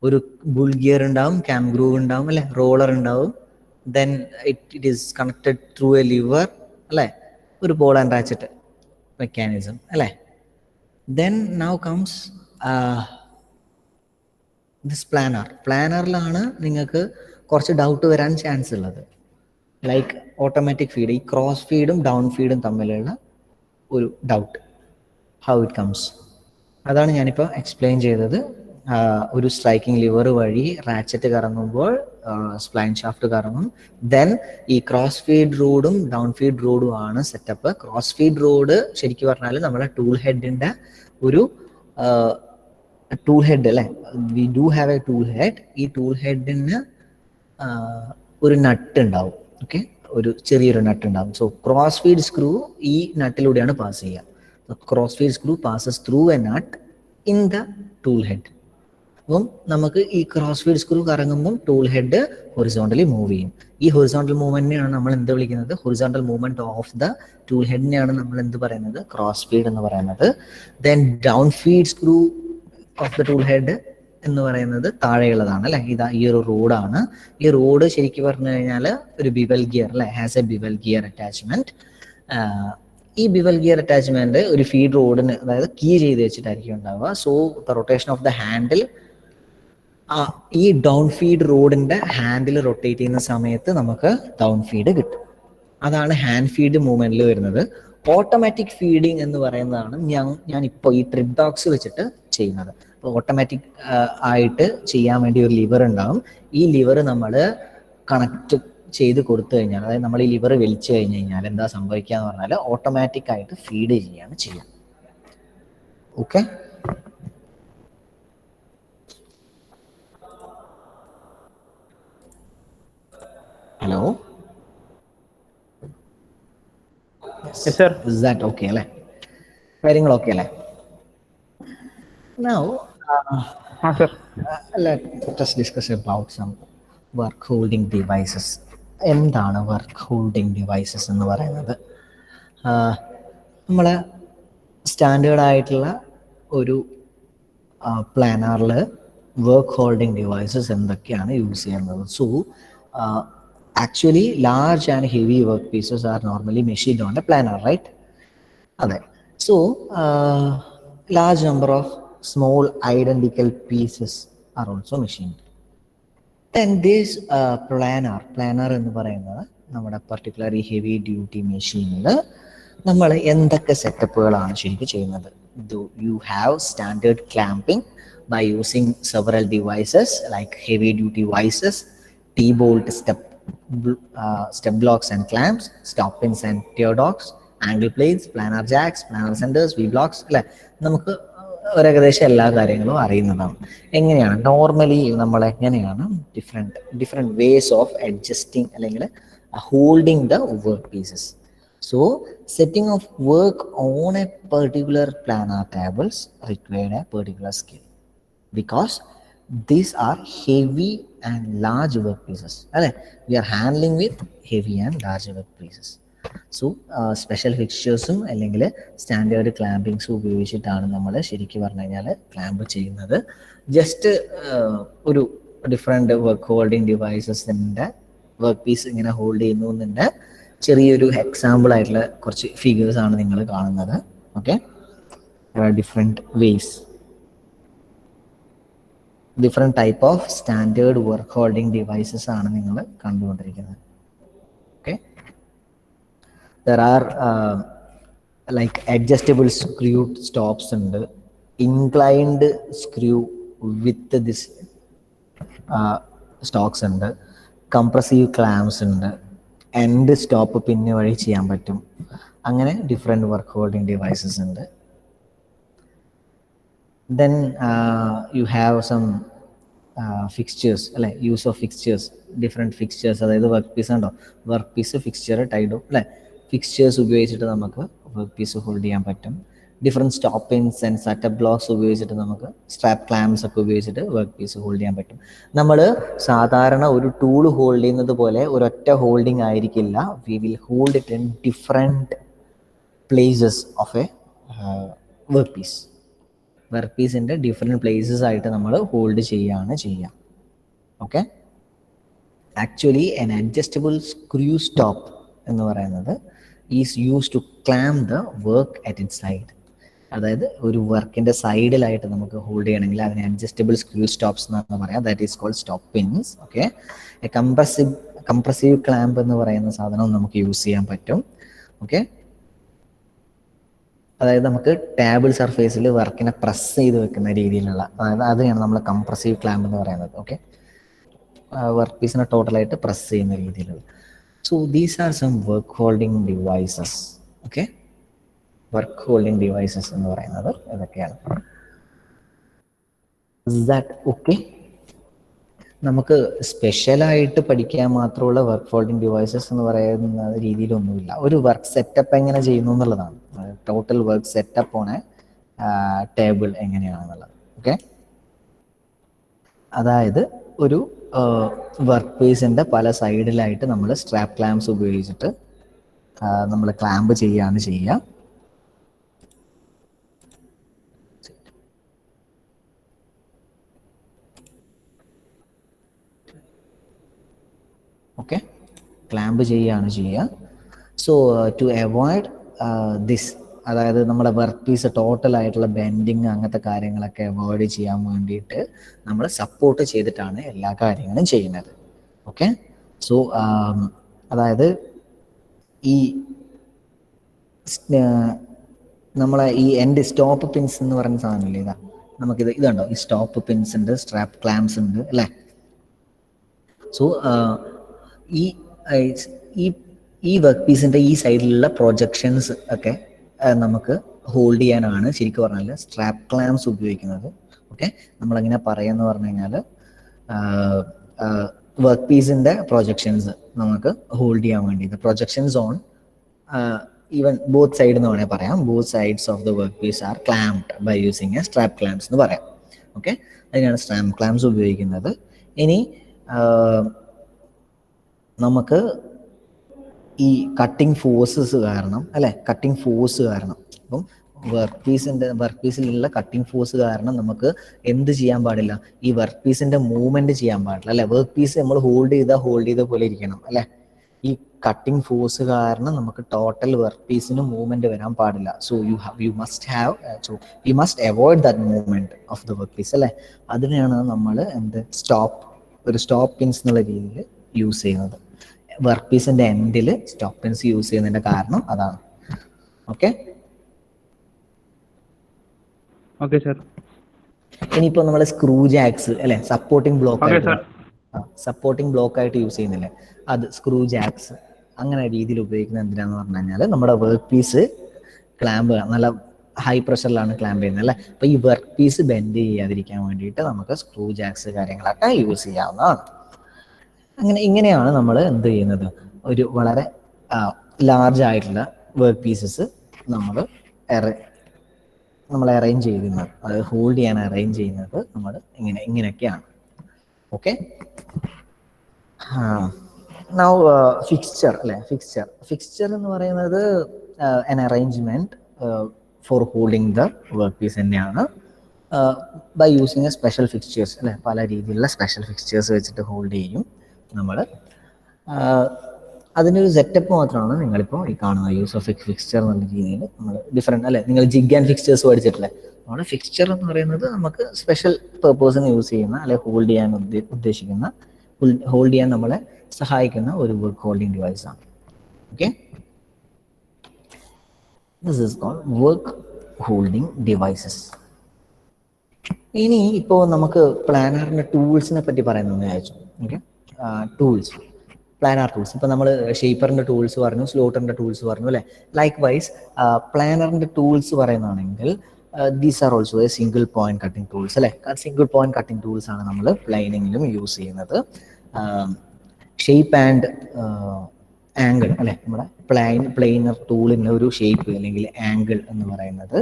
ഒരു ബുൾ ഗിയർ ഉണ്ടാവും, ക്യാം ഗ്രൂവ് ഉണ്ടാവും അല്ലെ, റോളർ ഉണ്ടാവും, then it is connected through A liver അല്ലേ, ഒരു പോൾ ആൻഡ് റാച്ചറ്റ് മെക്കാനിസം അല്ലേ. Then now comes this planner. പ്ലാനറിലാണ് നിങ്ങൾക്ക് കുറച്ച് ഡൗട്ട് വരാൻ ചാൻസ് ഉള്ളത്. ലൈക്ക് ഓട്ടോമാറ്റിക് ഫീഡ്, ഈ ക്രോസ് ഫീഡും ഡൗൺ ഫീഡും തമ്മിലുള്ള ഒരു ഡൗട്ട്, ഹൗ ഇറ്റ് കംസ്, അതാണ് ഞാനിപ്പോൾ എക്സ്പ്ലെയിൻ ചെയ്തത്. ഒരു സ്ട്രൈക്കിംഗ് ലിവർ വഴി റാച്ചറ്റ് കറങ്ങുമ്പോൾ സ്പ്ലൈൻ ഷാഫ്റ്റ് കറങ്ങും. ദെൻ ഈ ക്രോസ് ഫീഡ് റോഡും ഡൗൺ ഫീഡ് റോഡും ആണ് സെറ്റപ്പ്. ക്രോസ് ഫീഡ് റോഡ് ശരിക്കും പറഞ്ഞാൽ നമ്മുടെ ടൂൾ ഹെഡിന്റെ ഒരു ടൂൾ ഹെഡ് അല്ലേ, V do have A tool head. ഈ ടൂൾ ഹെഡിന് ഒരു നട്ട് ഉണ്ടാവും, ഓക്കെ, ഒരു ചെറിയൊരു നട്ട് ഉണ്ടാവും. സോ ക്രോസ് ഫീഡ് സ്ക്രൂ ഈ നട്ടിലൂടെയാണ് പാസ് ചെയ്യുക. Cross feed screw passes through a nut in the tool head. അപ്പം നമുക്ക് ഈ ക്രോസ് ഫീഡ് സ്ക്രൂ കറങ്ങുമ്പോൾ ടൂൾ ഹെഡ് ഹൊറിസോണ്ടലി മൂവ് ചെയ്യും. ഈ ഹൊറിസോണ്ടൽ മൂവ്മെന്റിനെയാണ് നമ്മൾ എന്ത് വിളിക്കുന്നത്, horizontal movement of the tool ഹെഡിനെയാണ് നമ്മൾ എന്ത് പറയുന്നത്, ക്രോസ് ഫീഡ് എന്ന് പറയുന്നത്. Then down feed screw of the tool head എന്ന് പറയുന്നത് താഴെയുള്ളതാണ് അല്ലെ. ഇതാ ഈ ഒരു റോഡാണ്. ഈ റോഡ് ശരിക്കും പറഞ്ഞു കഴിഞ്ഞാൽ ഒരു ബിവൽ ഗിയർ അല്ലെ, has A bevel gear attachment. ഈ ബിവൽ ഗിയർ അറ്റാച്ച്മെന്റ് ഒരു ഫീഡ് റോഡിന്, അതായത് കീ ചെയ്ത് വെച്ചിട്ടായിരിക്കും ഉണ്ടാവുക. So the rotation of the handle, ഈ ഡൗൺ ഫീഡ് റോഡിന്റെ ഹാൻഡിൽ റൊട്ടേറ്റ് ചെയ്യുന്ന സമയത്ത് നമുക്ക് ഡൗൺ ഫീഡ് കിട്ടും. അതാണ് ഹാൻഡ് ഫീഡ് മൂവ്മെന്റിൽ വരുന്നത്. ഓട്ടോമാറ്റിക് ഫീഡിങ് എന്ന് പറയുന്നതാണ് ഞാൻ ഇപ്പോൾ ഈ ട്രിപ്പ് ഡോഗ്സ് വെച്ചിട്ട് ചെയ്യുന്നത്. അപ്പോൾ ഓട്ടോമാറ്റിക് ആയിട്ട് ചെയ്യാൻ വേണ്ടി ഒരു ലിവർ ഉണ്ടാവും. ഈ ലിവർ നമ്മൾ കണക്ട് ചെയ്ത് കൊടുത്തു കഴിഞ്ഞാൽ, അതായത് നമ്മൾ ഈ ലിവർ വലിച്ചു കഴിഞ്ഞ് കഴിഞ്ഞാൽ എന്താ സംഭവിക്കുക എന്ന് പറഞ്ഞാൽ ഓട്ടോമാറ്റിക് ആയിട്ട് ഫീഡ് ചെയ്യാണ് ചെയ്യുക. Okay, hello, sir, is that okay അല്ലേ, കാര്യങ്ങൾ ഓക്കെ അല്ലേ? Now sir, let us discuss about some work holding devices. എന്താണ് വർക്ക് ഹോൾഡിംഗ് ഡിവൈസസ് എന്ന് പറയുന്നത്? നമ്മൾ സ്റ്റാൻഡേർഡ് ആയിട്ടുള്ള ഒരു പ്ലാനറിൽ വർക്ക് ഹോൾഡിംഗ് ഡിവൈസസ് എന്തൊക്കെയാണ് യൂസ് ചെയ്യുന്നത്? So actually large and heavy work pieces are normally machined on a planer, right? അതെ. So large number of small identical pieces are also machined. Then this planner എന്ന് പറയുന്നത് നമ്മുടെ particularly heavy duty മെഷീനിൽ നമ്മൾ എന്തൊക്കെ സെറ്റപ്പുകളാണ് ശരിക്കും ചെയ്യുന്നത്? You have standard clamping by using several devices like heavy duty vices, T-bolt step blocks and clamps, stop pins and tear dogs, angle plates, planar jacks, planar centers, V blocks. അല്ലെ, നമുക്ക് ഏകദേശം എല്ലാ കാര്യങ്ങളും അറിയുന്നതാണ്. എങ്ങനെയാണ് നോർമലി നമ്മൾ എങ്ങനെയാണ് different ways of adjusting അല്ലെങ്കിൽ holding the work pieces. So setting of work on a particular planar tables required a particular skill because these are heavy and large work pieces. We are handling with heavy and large work pieces. So special ഫിക്സ്ചേഴ്സും അല്ലെങ്കിൽ standard ക്ലാമ്പിങ്സും ഉപയോഗിച്ചിട്ടാണ് നമ്മൾ ശരിക്കും പറഞ്ഞു കഴിഞ്ഞാൽ clamp ചെയ്യുന്നത്. Just ഒരു different work holding ഡിവൈസസിൻ്റെ വർക്ക് പീസ് ഇങ്ങനെ ഹോൾഡ് ചെയ്യുന്നു എന്നതിൻ്റെ ചെറിയൊരു എക്സാമ്പിൾ ആയിട്ടുള്ള കുറച്ച് ഫിഗേഴ്സ് ആണ് നിങ്ങൾ കാണുന്നത്. Okay, different ways, different type of standard work holding devices ആണ് നിങ്ങൾ കണ്ടുകൊണ്ടിരിക്കുന്നത്. Okay, there are like adjustable screw stops ഉണ്ട്, inclined screw with this stocks ഉണ്ട്, compressive clamps ഉണ്ട്, end stop പിന്നെ വഴി ചെയ്യാൻ പറ്റും. അങ്ങനെ ഡിഫറെൻറ്റ് വർക്ക് ഹോൾഡിംഗ് ഡിവൈസസ് ഉണ്ട്. Then you have some fixtures അല്ലെ, use of fixtures, different fixtures, അതായത് വർക്ക് പീസ് ഉണ്ടോ, വർക്ക് പീസ് ഫിക്സ്ചർ ടൈഡോ അല്ലെ, ഫിക്സ്ചേഴ്സ് ഉപയോഗിച്ചിട്ട് നമുക്ക് വർക്ക് പീസ് ഹോൾഡ് ചെയ്യാൻ പറ്റും. Different stop pins and setup blocks ഉപയോഗിച്ചിട്ട് നമുക്ക് സ്ട്രാപ്പ് ക്ലാംസ് ഒക്കെ ഉപയോഗിച്ചിട്ട് വർക്ക് പീസ് ഹോൾഡ് ചെയ്യാൻ പറ്റും. നമ്മൾ സാധാരണ ഒരു ടൂൾ ഹോൾഡ് ചെയ്യുന്നത് പോലെ ഒരൊറ്റ ഹോൾഡിംഗ് ആയിരിക്കില്ല. We will hold it in different places of a work piece. Work പീസിൻ്റെ ഡിഫറെൻറ്റ് പ്ലേസസ് ആയിട്ട് നമ്മൾ ഹോൾഡ് ചെയ്യുക. Okay, actually an adjustable screw stop എന്ന് പറയുന്നത് is use to clamp the work at it side. അതായത് ഒരു വർക്കിൻ്റെ സൈഡിലായിട്ട് നമുക്ക് ഹോൾഡ് ചെയ്യണമെങ്കിൽ അതിന് അഡ്ജസ്റ്റബിൾ സ്ക്രൂ സ്റ്റോപ്സ് എന്നാണ് പറയാം. That is called stop pins. Okay, compressive clamp എന്ന് പറയുന്ന സാധനം നമുക്ക് യൂസ് ചെയ്യാൻ പറ്റും. ഓക്കെ, അതായത് നമുക്ക് ടേബിൾ സർഫേസിൽ വർക്കിനെ പ്രസ് ചെയ്ത് വെക്കുന്ന രീതിയിലുള്ള, അതായത് അതിനെയാണ് നമ്മൾ കംപ്രസീവ് ക്ലാമ്പ് എന്ന് പറയുന്നത്. ഓക്കെ, വർക്ക് പീസിനെ ടോട്ടലായിട്ട് പ്രസ് ചെയ്യുന്ന രീതിയിലുള്ള. So these are some work holding devices. Okay, work holding devices എന്ന് പറയുന്നത് ഇതൊക്കെയാണ്. ഓക്കെ, നമുക്ക് സ്പെഷ്യലായിട്ട് പഠിക്കാൻ മാത്രമുള്ള വർക്ക് ഹോൾഡിംഗ് ഡിവൈസസ് എന്ന് പറയുന്ന രീതിയിലൊന്നുമില്ല. ഒരു വർക്ക് സെറ്റപ്പ് എങ്ങനെ ചെയ്യുന്നു എന്നുള്ളതാണ്, total work setup on A table എങ്ങനെയാണെന്നുള്ളത്. ഓക്കെ, അതായത് ഒരു വർക്ക് പീസിൻ്റെ പല സൈഡിലായിട്ട് നമ്മൾ സ്ട്രാപ്പ് ക്ലാംസ് ഉപയോഗിച്ചിട്ട് നമ്മൾ ക്ലാമ്പ് ചെയ്യുക. ഓക്കെ, ക്ലാമ്പ് ചെയ്യുക. സോ ടു അവോയ്ഡ് ദിസ്, അതായത് നമ്മുടെ വർക്ക് പീസ് ടോട്ടലായിട്ടുള്ള ബെൻഡിങ് അങ്ങനത്തെ കാര്യങ്ങളൊക്കെ അവോയ്ഡ് ചെയ്യാൻ വേണ്ടിയിട്ട് നമ്മൾ സപ്പോർട്ട് ചെയ്തിട്ടാണ് എല്ലാ കാര്യങ്ങളും ചെയ്യുന്നത്. ഓക്കെ, സോ അതായത് ഈ നമ്മളെ ഈ എൻഡ് സ്റ്റോപ്പ് പിൻസ് എന്ന് പറയുന്ന സാധനമില്ലേ, ഇതുണ്ടോ, ഈ സ്റ്റോപ്പ് പിൻസ് ഉണ്ട്, സ്ട്രാപ്പ് ക്ലാംസ് ഉണ്ട് അല്ലേ. സോ ഈ വർക്ക് പീസിൻ്റെ ഈ സൈഡിലുള്ള പ്രൊജക്ഷൻസ് ഒക്കെ നമുക്ക് ഹോൾഡ് ചെയ്യാനാണ് ശരിക്കും പറഞ്ഞാൽ സ്ട്രാപ്പ് ക്ലാംസ് ഉപയോഗിക്കുന്നത്. ഓക്കെ, നമ്മളെങ്ങനെ പറയാന്ന് പറഞ്ഞു കഴിഞ്ഞാൽ വർക്ക് പീസിൻ്റെ പ്രൊജക്ഷൻസ് നമുക്ക് ഹോൾഡ് ചെയ്യാൻ വേണ്ടി projections on even both side എന്ന് വേണമെങ്കിൽ പറയാം. Both sides of the work piece are clamped by using a strap clamps എന്ന് പറയാം. ഓക്കെ, അതിനാണ് സ്ട്രാപ്പ് ക്ലാംസ് ഉപയോഗിക്കുന്നത്. ഇനി നമുക്ക് ഈ കട്ടിങ് ഫോഴ്സ് കാരണം ഇപ്പം വർക്ക് പീസിലുള്ള കട്ടിങ് ഫോഴ്സ് കാരണം നമുക്ക് എന്ത് ചെയ്യാൻ പാടില്ല, ഈ വർക്ക് പീസിന്റെ മൂവ്മെന്റ് ചെയ്യാൻ പാടില്ല അല്ലെ. വർക്ക് പീസ് നമ്മൾ ഹോൾഡ് ചെയ്ത പോലെ ഇരിക്കണം അല്ലെ. ഈ കട്ടിങ് ഫോഴ്സ് കാരണം നമുക്ക് ടോട്ടൽ വർക്ക് പീസിന് മൂവ്മെന്റ് വരാൻ പാടില്ല. So you must avoid that movement of the work piece അല്ലെ. അതിനെയാണ് നമ്മൾ ഒരു സ്റ്റോപ്പ് പിൻസ് എന്നുള്ള രീതിയിൽ യൂസ് ചെയ്യുന്നത്. വർക്ക് പീസിന്റെ എൻഡിൽ സ്റ്റോപ്പ് പിൻസ് യൂസ് ചെയ്യുന്നതിന്റെ കാരണം അതാണ്. ഓക്കെ. Okay sir. ഇനിയിപ്പോൾ നമ്മൾ സ്ക്രൂ ജാക്സ് അല്ലെ, സപ്പോർട്ടിംഗ് ബ്ലോക്ക് ഓക്കെ ആയിട്ട് സർ. സപ്പോർട്ടിംഗ് ബ്ലോക്ക് ആയിട്ട് യൂസ് ചെയ്യുന്നില്ലേ, അത് സ്ക്രൂ ജാക്സ് അങ്ങനെ രീതിയിൽ ഉപയോഗിക്കുന്നത് എന്തിനാന്ന് പറഞ്ഞു കഴിഞ്ഞാൽ നമ്മുടെ വർക്ക് പീസ് ക്ലാമ്പ് നല്ല ഹൈ പ്രഷറിലാണ് ക്ലാമ്പ് ചെയ്യുന്നത് അല്ലേ. അപ്പോൾ ഈ വർക്ക് പീസ് ബെൻഡ് ചെയ്യാതിരിക്കാൻ വേണ്ടിയിട്ട് നമുക്ക് സ്ക്രൂ ജാക്സ് കാര്യങ്ങളൊക്കെ യൂസ് ചെയ്യാവുന്നതാണ്. ഇങ്ങനെയാണ് നമ്മൾ എന്ത് ചെയ്യുന്നത്, ഒരു വളരെ ലാർജ് ആയിട്ടുള്ള വർക്ക് പീസസ് നമ്മൾ അറേഞ്ച് ചെയ്യുന്നത്, അത് ഹോൾഡ് ചെയ്യാൻ അറേഞ്ച് ചെയ്യുന്നത് നമ്മൾ ഇങ്ങനെയൊക്കെയാണ്. ഓക്കെ. നൗ ഫിക്സ്ചർ അല്ലേ, ഫിക്സ്ചർ എന്ന് പറയുന്നത് an arrangement for holding the work piece തന്നെയാണ്. By using a special fixtures അല്ലെ, പല രീതിയിലുള്ള സ്പെഷ്യൽ ഫിക്സ്ചേഴ്സ് വെച്ചിട്ട് ഹോൾഡ് ചെയ്യും നമ്മൾ. അതിനൊരു സെറ്റപ്പ് മാത്രമാണ് നിങ്ങളിപ്പോൾ ഈ കാണുന്ന യൂസ് ഓഫ് ഫിക്സ്ചർ എന്നുള്ള രീതിയിൽ നമ്മൾ ഡിഫറെൻറ്റ് അല്ലേ. നിങ്ങൾ ജിഗ് ആൻഡ് ഫിക്സ്ചേഴ്സ് പഠിച്ചിട്ടില്ലേ, നമ്മുടെ ഫിക്സ്ചർ എന്ന് പറയുന്നത് നമുക്ക് സ്പെഷ്യൽ പേർപ്പസിന് യൂസ് ചെയ്യുന്ന അല്ലെ ഹോൾഡ് ചെയ്യാൻ ഉദ്ദേശിക്കുന്ന, ഹോൾഡ് ചെയ്യാൻ നമ്മളെ സഹായിക്കുന്ന ഒരു വർക്ക് ഹോൾഡിംഗ് ഡിവൈസ് ആണ്. Okay, this is called work holding devices. ഇനി ഇപ്പോൾ നമുക്ക് പ്ലാനറിൻ്റെ ടൂൾസിനെ പറ്റി പറയുന്നതെന്ന് വിചാരിച്ചു. Okay, tools, planer tools. ഇപ്പോൾ നമ്മൾ ഷേപ്പറിൻ്റെ ടൂൾസ് പറഞ്ഞു, സ്ലോട്ടറിൻ്റെ ടൂൾസ് പറഞ്ഞു അല്ലേ. ലൈക്ക് വൈസ് പ്ലാനറിൻ്റെ ടൂൾസ് പറയുന്നതാണെങ്കിൽ these are also a single point cutting tools അല്ലേ. സിംഗിൾ പോയിന്റ് കട്ടിംഗ് ടൂൾസ് ആണ് നമ്മൾ പ്ലെയിനിങ്ങിലും യൂസ് ചെയ്യുന്നത്. ഷേപ്പ് ആൻഡ് ആംഗിൾ അല്ലെ, നമ്മുടെ പ്ലെയിനർ ടൂളിൻ്റെ ഒരു ഷേപ്പ് അല്ലെങ്കിൽ ആംഗിൾ എന്ന് പറയുന്നത്,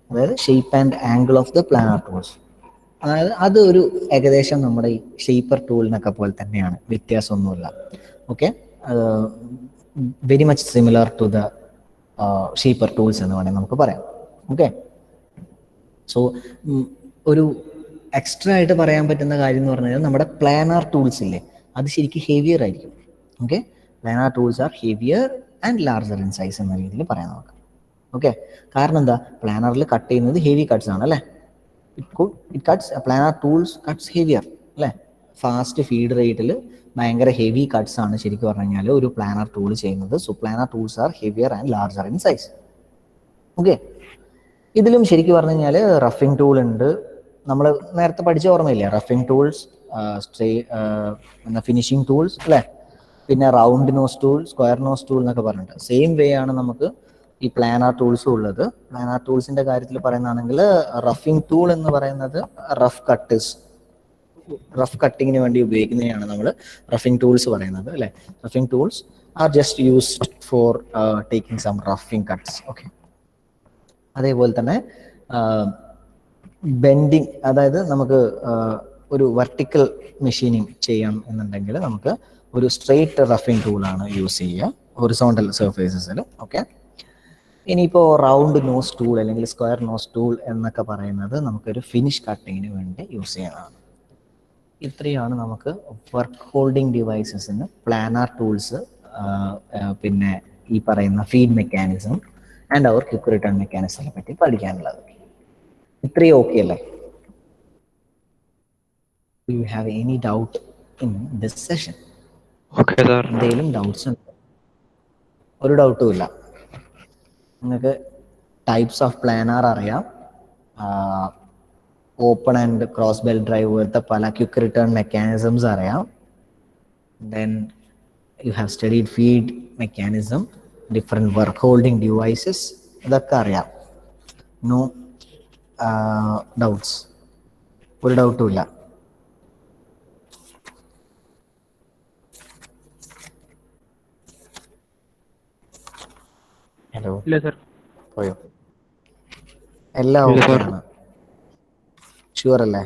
അതായത് shape and angle of the planer tools, അതായത് അത് ഒരു ഏകദേശം നമ്മുടെ ഈ ഷേപ്പർ ടൂളിനൊക്കെ പോലെ തന്നെയാണ്, വ്യത്യാസമൊന്നുമില്ല. Okay, very much similar to the shaper tools എന്ന് വേണമെങ്കിൽ നമുക്ക് പറയാം. ഓക്കെ, സോ ഒരു എക്സ്ട്രാ ആയിട്ട് പറയാൻ പറ്റുന്ന കാര്യം എന്ന് പറഞ്ഞാൽ നമ്മുടെ പ്ലാനർ ടൂൾസ് ഇല്ലേ, അത് ശരിക്കും ഹെവിയർ ആയിരിക്കും. Okay, planer tools are heavier and larger in size എന്ന രീതിയിൽ പറയാൻ നോക്കാം. ഓക്കെ, കാരണം എന്താ, പ്ലാനറിൽ കട്ട് ചെയ്യുന്നത് ഹെവി കട്ട്സ് ആണ് അല്ലേ. It cuts, planer tools cuts heavier അല്ലേ. ഫാസ്റ്റ് ഫീഡ് റേറ്റിൽ ഭയങ്കര ഹെവി കട്ട്സ് ആണ് ശരിക്കും പറഞ്ഞു കഴിഞ്ഞാൽ ഒരു പ്ലാനർ ടൂൾ ചെയ്യുന്നത്. So planer tools are heavier and larger in size. Okay, ഇതിലും ശരിക്കും പറഞ്ഞു കഴിഞ്ഞാൽ റഫിംഗ് ടൂൾ ഉണ്ട്, നമ്മൾ നേരത്തെ പഠിച്ച ഓർമ്മയില്ലേ, റഫിംഗ് ടൂൾസ്, ഫിനിഷിംഗ് ടൂൾസ് അല്ലേ, പിന്നെ round nose tool, square nose tool എന്നൊക്കെ പറഞ്ഞിട്ട് സെയിം വേ ആണ് നമുക്ക് ഈ പ്ലാനർ ടൂൾസും ഉള്ളത്. പ്ലാനർ ടൂൾസിന്റെ കാര്യത്തിൽ പറയുന്നതാണെങ്കിൽ റഫിംഗ് ടൂൾ എന്ന് പറയുന്നത് റഫ് കട്ടിങ്ങിന് വേണ്ടി ഉപയോഗിക്കുന്നതിനാണ് നമ്മൾ റഫിംഗ് ടൂൾസ് പറയുന്നത് അല്ലേ. Roughing tools are just used for taking some roughing cuts. Okay, അതേപോലെ തന്നെ ബെൻഡിങ്, അതായത് നമുക്ക് ഒരു വെർട്ടിക്കൽ മെഷീനിങ് ചെയ്യാം എന്നുണ്ടെങ്കിൽ നമുക്ക് ഒരു സ്ട്രെയിറ്റ് റഫിംഗ് ടൂളാണ് യൂസ് ചെയ്യുക ഹൊറിസോണ്ടൽ സർഫേസസിൽ. ഓക്കെ, ഇനിയിപ്പോൾ റൗണ്ട് നോസ് ടൂൾ അല്ലെങ്കിൽ സ്ക്വയർ നോസ് ടൂൾ എന്നൊക്കെ പറയുന്നത് നമുക്കൊരു ഫിനിഷ് കട്ടിങ്ങിന് വേണ്ടി യൂസ് ചെയ്യുന്നതാണ്. ഇത്രയാണ് നമുക്ക് വർക്ക് ഹോൾഡിംഗ് ഡിവൈസസിന് പ്ലാനർ ടൂൾസ്, പിന്നെ ഈ പറയുന്ന feed mechanism and our quick return മെക്കാനിസത്തിനെ പറ്റി പഠിക്കാനുള്ളത്. ഇത്രയും ഓക്കെ അല്ലേ? Do you have any doubt in this session? Okay sir. എന്തെങ്കിലും ഡൗട്ട്സ് ഉണ്ടോ? ഒരു ഡൗട്ടും ഇല്ല. നിങ്ങൾക്ക് ടൈപ്സ് ഓഫ് പ്ലാനർ അറിയാം, open and cross belt drive പോലത്തെ പല ക്വിക്ക് റിട്ടേൺ മെക്കാനിസംസ് അറിയാം. Then you have studied feed mechanism, different work holding devices, ഇതൊക്കെ അറിയാം. നോ ഡൗട്ട്സ്, ഒരു ഡൗട്ടും ഇല്ല. ഹലോ, ഇല്ല സർ. പോയോ? എല്ലാം ഓക്കെയാണ്, ഷുവർ അല്ലേ?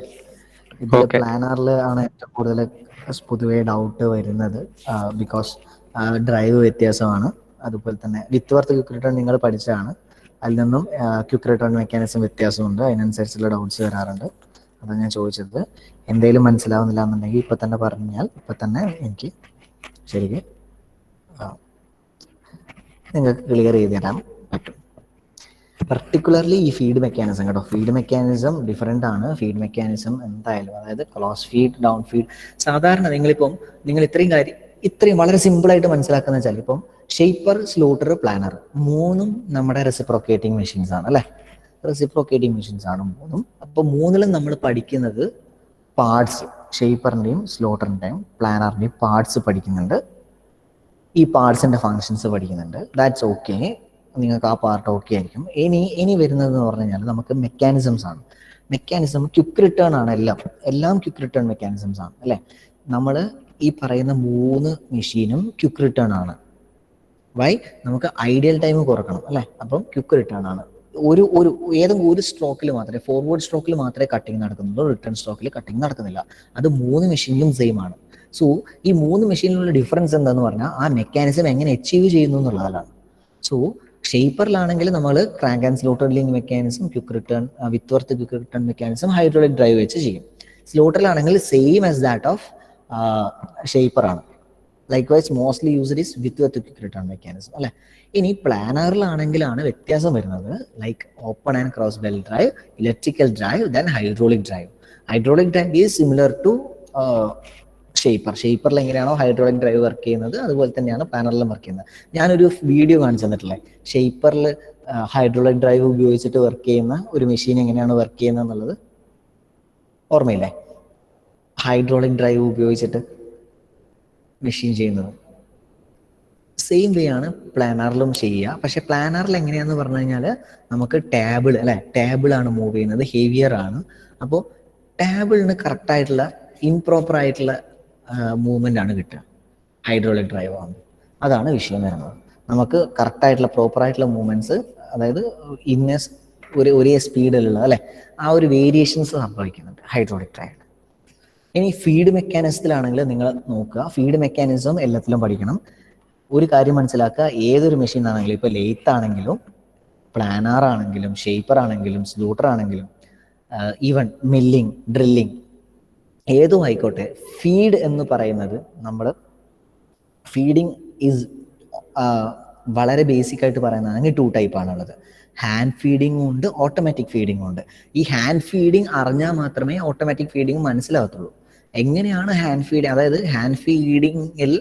ഇതിൽ പ്ലാനറിൽ ആണ് ഏറ്റവും കൂടുതൽ പൊതുവേ ഡൗട്ട് വരുന്നത്, ബിക്കോസ് ഡ്രൈവ് വ്യത്യാസമാണ്. അതുപോലെ തന്നെ വിത്ത് വർത്ത് ക്വിക്ക് റിട്ടേൺ നിങ്ങൾ പഠിച്ചതാണ്, അതിൽ നിന്നും ക്വിക്ക് റിട്ടേൺ മെക്കാനിസം വ്യത്യാസമുണ്ട്, അതിനനുസരിച്ചുള്ള ഡൗട്ട്സ് വരാറുണ്ട്. അതാണ് ഞാൻ ചോദിച്ചത്. എന്തെങ്കിലും മനസ്സിലാവുന്നില്ല എന്നുണ്ടെങ്കിൽ ഇപ്പം തന്നെ പറഞ്ഞാൽ ഇപ്പം തന്നെ എനിക്ക് ശരിക്കും നിങ്ങൾക്ക് ക്ലിയർ ചെയ്ത് തരാൻ പറ്റും. പർട്ടിക്കുലർലി ഈ ഫീഡ് മെക്കാനിസം കേട്ടോ, ഫീഡ് മെക്കാനിസം ഡിഫറെൻ്റ് ആണ്. ഫീഡ് മെക്കാനിസം എന്തായാലും, അതായത് ക്ലോസ് ഫീഡ്, ഡൗൺ ഫീഡ്, സാധാരണ നിങ്ങൾ ഇത്രയും വളരെ സിമ്പിളായിട്ട് മനസ്സിലാക്കുന്ന വെച്ചാൽ, ഇപ്പം ഷേപ്പർ, സ്ലോട്ടർ, പ്ലാനർ മൂന്നും നമ്മുടെ റെസിപ്രോക്കേറ്റിംഗ് മെഷീൻസ് ആണ് അല്ലേ? റെസിപ്രോക്കേറ്റിംഗ് മെഷീൻസ് ആണ് മൂന്നും. അപ്പോൾ മൂന്നിലും നമ്മൾ പഠിക്കുന്നത് പാർട്സ്, ഷേപ്പറിൻ്റെയും സ്ലോട്ടറിൻ്റെയും പ്ലാനറിൻ്റെയും പാർട്സ് പഠിക്കുന്നുണ്ട്. ഈ പാർട്സിൻ്റെ ഫങ്ഷൻസ് പഠിക്കുന്നുണ്ട്. ദാറ്റ്സ് ഓക്കെ, നിങ്ങൾക്ക് ആ പാർട്ട് ഓക്കെ ആയിരിക്കും. ഇനി വരുന്നതെന്ന് പറഞ്ഞു കഴിഞ്ഞാൽ നമുക്ക് മെക്കാനിസംസ് ആണ്. മെക്കാനിസം ക്വിക്ക് റിട്ടേൺ ആണ്, എല്ലാം ക്വിക്ക് റിട്ടേൺ മെക്കാനിസംസ് ആണ് അല്ലേ? നമ്മൾ ഈ പറയുന്ന 3 മെഷീനും ക്വിക്ക് റിട്ടേൺ ആണ്. വൈ? നമുക്ക് ഐഡിയൽ ടൈം കുറക്കണം അല്ലേ? അപ്പം ക്വിക്ക് റിട്ടേൺ ആണ്. ഏതെങ്കിലും ഒരു സ്ട്രോക്കിൽ മാത്രമേ, ഫോർവേഡ് സ്ട്രോക്കിൽ മാത്രമേ കട്ടിങ് നടക്കുന്നുള്ളൂ, റിട്ടേൺ സ്ട്രോക്കിൽ കട്ടിങ് നടക്കുന്നില്ല. അത് 3 മെഷീനിലും സെയിം ആണ്. സോ ഈ 3 മെഷീനിലുള്ള ഡിഫറൻസ് എന്താന്ന് പറഞ്ഞാൽ ആ മെക്കാനിസം എങ്ങനെ അച്ചീവ് ചെയ്യുന്നു എന്നുള്ളതാണ്. സോ ഷേപ്പറിലാണെങ്കിൽ നമ്മൾ crank and slotter link mechanism, quick return, Whitworth quick return mechanism hydraulic drive വെച്ച് ചെയ്യും. സ്ലോട്ടറിലാണെങ്കിൽ same as that of shaper ആണ്. Likewise mostly used is Whitworth quick return mechanism അല്ലെ? ഇനി പ്ലാനറിലാണെങ്കിലാണ് വ്യത്യാസം വരുന്നത്. Like open and cross belt drive, electrical drive, then hydraulic drive. Hydraulic drive is similar to ഷേപ്പറിൽ എങ്ങനെയാണോ ഹൈഡ്രോളിക് ഡ്രൈവ് വർക്ക് ചെയ്യുന്നത് അതുപോലെ തന്നെയാണ് പ്ലാനറിലും വർക്ക് ചെയ്യുന്നത്. ഞാനൊരു വീഡിയോ കാണിച്ചു തന്നിട്ടില്ലേ, ഷേപ്പറിൽ ഹൈഡ്രോളിക് ഡ്രൈവ് ഉപയോഗിച്ചിട്ട് വർക്ക് ചെയ്യുന്ന ഒരു മെഷീൻ എങ്ങനെയാണ് വർക്ക് ചെയ്യുന്നത് എന്നുള്ളത് ഓർമ്മയില്ലേ? ഹൈഡ്രോളിക് ഡ്രൈവ് ഉപയോഗിച്ചിട്ട് മെഷീൻ ചെയ്യുന്നത് സെയിം വേ ആണ് പ്ലാനറിലും ചെയ്യുക. പക്ഷെ പ്ലാനറിൽ എങ്ങനെയാന്ന് പറഞ്ഞു കഴിഞ്ഞാൽ നമുക്ക് ടേബിൾ അല്ലെ, ടേബിളാണ് മൂവ് ചെയ്യുന്നത്, ഹെവിയർ ആണ്. അപ്പോൾ ടേബിളിന് കറക്റ്റായിട്ടുള്ള ഇംപ്രോപ്പർ ആയിട്ടുള്ള മൂവ്മെന്റ് ആണ് കിട്ടുക ഹൈഡ്രോളിക് ഡ്രൈവ് ആണ്. അതാണ് വിഷയം വരുന്നത്. നമുക്ക് കറക്റ്റായിട്ടുള്ള പ്രോപ്പറായിട്ടുള്ള മൂവ്മെന്റ്സ്, അതായത് ഒരേ സ്പീഡിലുള്ള അല്ലെ, ആ ഒരു വേരിയേഷൻസ് സംഭവിക്കുന്നുണ്ട് ഹൈഡ്രോളിക് ഡ്രൈവ്. ഇനി ഫീഡ് മെക്കാനിസത്തിലാണെങ്കിൽ നിങ്ങൾ നോക്കുക, ഫീഡ് മെക്കാനിസം എല്ലാത്തിലും പഠിക്കണം. ഒരു കാര്യം മനസ്സിലാക്കുക, ഏതൊരു മെഷീൻ ആണെങ്കിലും, ഇപ്പോൾ ലെയ്ത്ത് ആണെങ്കിലും പ്ലാനർ ആണെങ്കിലും ഷേപ്പർ ആണെങ്കിലും സ്ലൂട്ടർ ആണെങ്കിലും ഈവൻ മില്ലിങ്, ഡ്രില്ലിങ് ഏതും ആയിക്കോട്ടെ, ഫീഡ് എന്ന് പറയുന്നത് നമ്മൾ ഫീഡിങ് ഈസ് വളരെ ബേസിക് ആയിട്ട് പറയുന്നതാണെങ്കിൽ 2 ടൈപ്പ് ആണുള്ളത്. ഹാൻഡ് ഫീഡിങ്ങും ഉണ്ട്, ഓട്ടോമാറ്റിക് ഫീഡിങ്ങും ഉണ്ട്. ഈ ഹാൻഡ് ഫീഡിങ് അറിഞ്ഞാൽ മാത്രമേ ഓട്ടോമാറ്റിക് ഫീഡിങ് മനസ്സിലാകത്തുള്ളൂ. എങ്ങനെയാണ് ഹാൻഡ് ഫീഡിങ്, അതായത് ഹാൻഡ് ഫീഡിങ്ങിൽ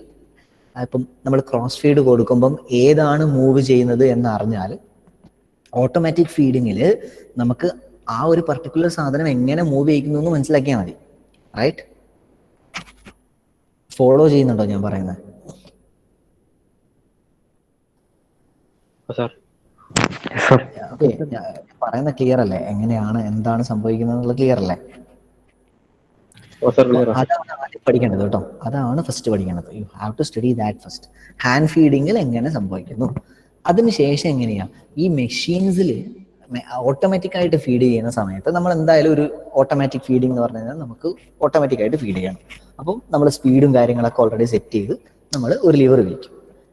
ഇപ്പം നമ്മൾ ക്രോസ് ഫീഡ് കൊടുക്കുമ്പം ഏതാണ് മൂവ് ചെയ്യുന്നത് എന്ന് അറിഞ്ഞാൽ ഓട്ടോമാറ്റിക് ഫീഡിങ്ങിൽ നമുക്ക് ആ ഒരു പർട്ടിക്കുലർ സാധനം എങ്ങനെ മൂവ് ചെയ്യിക്കുന്നു എന്ന് മനസ്സിലാക്കിയാൽ മതി. റൈറ്റ്? ഫോളോ ചെയ്യുന്നുണ്ടോ ഞാൻ പറയുന്നത്? പറയുന്ന ക്ലിയർ അല്ലേ? എങ്ങനെയാണ്, എന്താണ് സംഭവിക്കുന്നത് എന്നുള്ളത് ക്ലിയർ അല്ലേ? അതാണ് ആദ്യം പഠിക്കേണ്ടത് കേട്ടോ. അതാണ് ഫസ്റ്റ് പഠിക്കേണ്ടത്. You have to study that first. Hand ഫീഡിങ്ങിൽ എങ്ങനെ സംഭവിക്കുന്നു, അതിനുശേഷം എങ്ങനെയാ ഈ മെഷീൻസിൽ ഓട്ടോമാറ്റിക് ആയിട്ട് ഫീഡ് ചെയ്യുന്ന സമയത്ത് നമ്മൾ എന്തായാലും ഒരു ഓട്ടോമാറ്റിക് ഫീഡിംഗ് എന്ന് പറഞ്ഞു കഴിഞ്ഞാൽ നമുക്ക് ഓട്ടോമാറ്റിക് ആയിട്ട് ഫീഡ് ചെയ്യണം. അപ്പം നമ്മൾ സ്പീഡും കാര്യങ്ങളൊക്കെ ഓൾറെഡി സെറ്റ് ചെയ്ത് നമ്മൾ ഒരു ലിവർ വലിക്കും.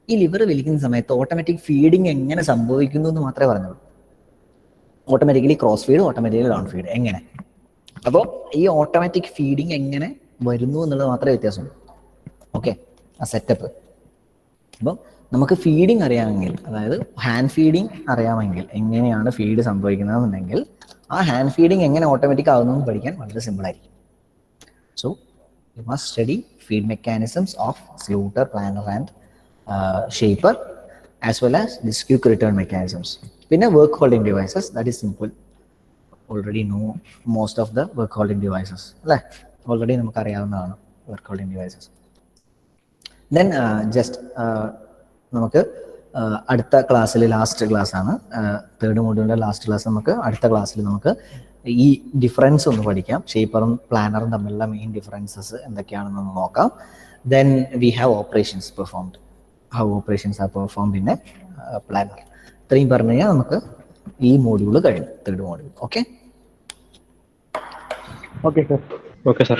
ഈ ലിവർ വലിക്കുന്ന സമയത്ത് ഓട്ടോമാറ്റിക് ഫീഡിങ് എങ്ങനെ സംഭവിക്കുന്നു എന്ന് മാത്രമേ പറഞ്ഞുള്ളൂ. Automatically cross feed, automatically down feed എങ്ങനെ. അപ്പോൾ ഈ ഓട്ടോമാറ്റിക് ഫീഡിങ് എങ്ങനെ വരുന്നു എന്നുള്ളത് മാത്രമേ വ്യത്യാസമുള്ളൂ. ഓക്കെ, ആ സെറ്റപ്പ്. അപ്പം നമുക്ക് ഫീഡിങ് അറിയാമെങ്കിൽ, അതായത് ഹാൻഡ് ഫീഡിങ് അറിയാമെങ്കിൽ, എങ്ങനെയാണ് ഫീഡ് സംഭവിക്കുന്നതെന്നുണ്ടെങ്കിൽ ആ ഹാൻഡ് ഫീഡിങ് എങ്ങനെ ഓട്ടോമാറ്റിക് ആകുന്നു എന്ന് പഠിക്കാൻ വളരെ സിമ്പിൾ ആയിരിക്കും. So you must study feed mechanisms of slotter, planer and shaper as well as this quick return mechanisms. പിന്നെ work holding devices, that is simple. Already know most of the work holding devices അല്ലേ? Already നമുക്ക് അറിയാവുന്നതാണ് work holding devices. Then just നമുക്ക് അടുത്ത ക്ലാസ്സിൽ, last class ആണ്, 3rd മോഡ്യൂളിൻ്റെ last class. നമുക്ക് അടുത്ത ക്ലാസ്സിൽ നമുക്ക് ഈ ഡിഫറൻസ് ഒന്ന് പഠിക്കാം. ഷേപ്പറും പ്ലാനറും തമ്മിലുള്ള മെയിൻ ഡിഫറൻസസ് എന്തൊക്കെയാണെന്ന് നോക്കാം. Then we have operations performed, how operations are performed in a planer. ഇത്രയും പറഞ്ഞു കഴിഞ്ഞാൽ നമുക്ക് ഈ മോഡ്യൂൾ കഴിഞ്ഞു, 3rd module. Okay okay sir.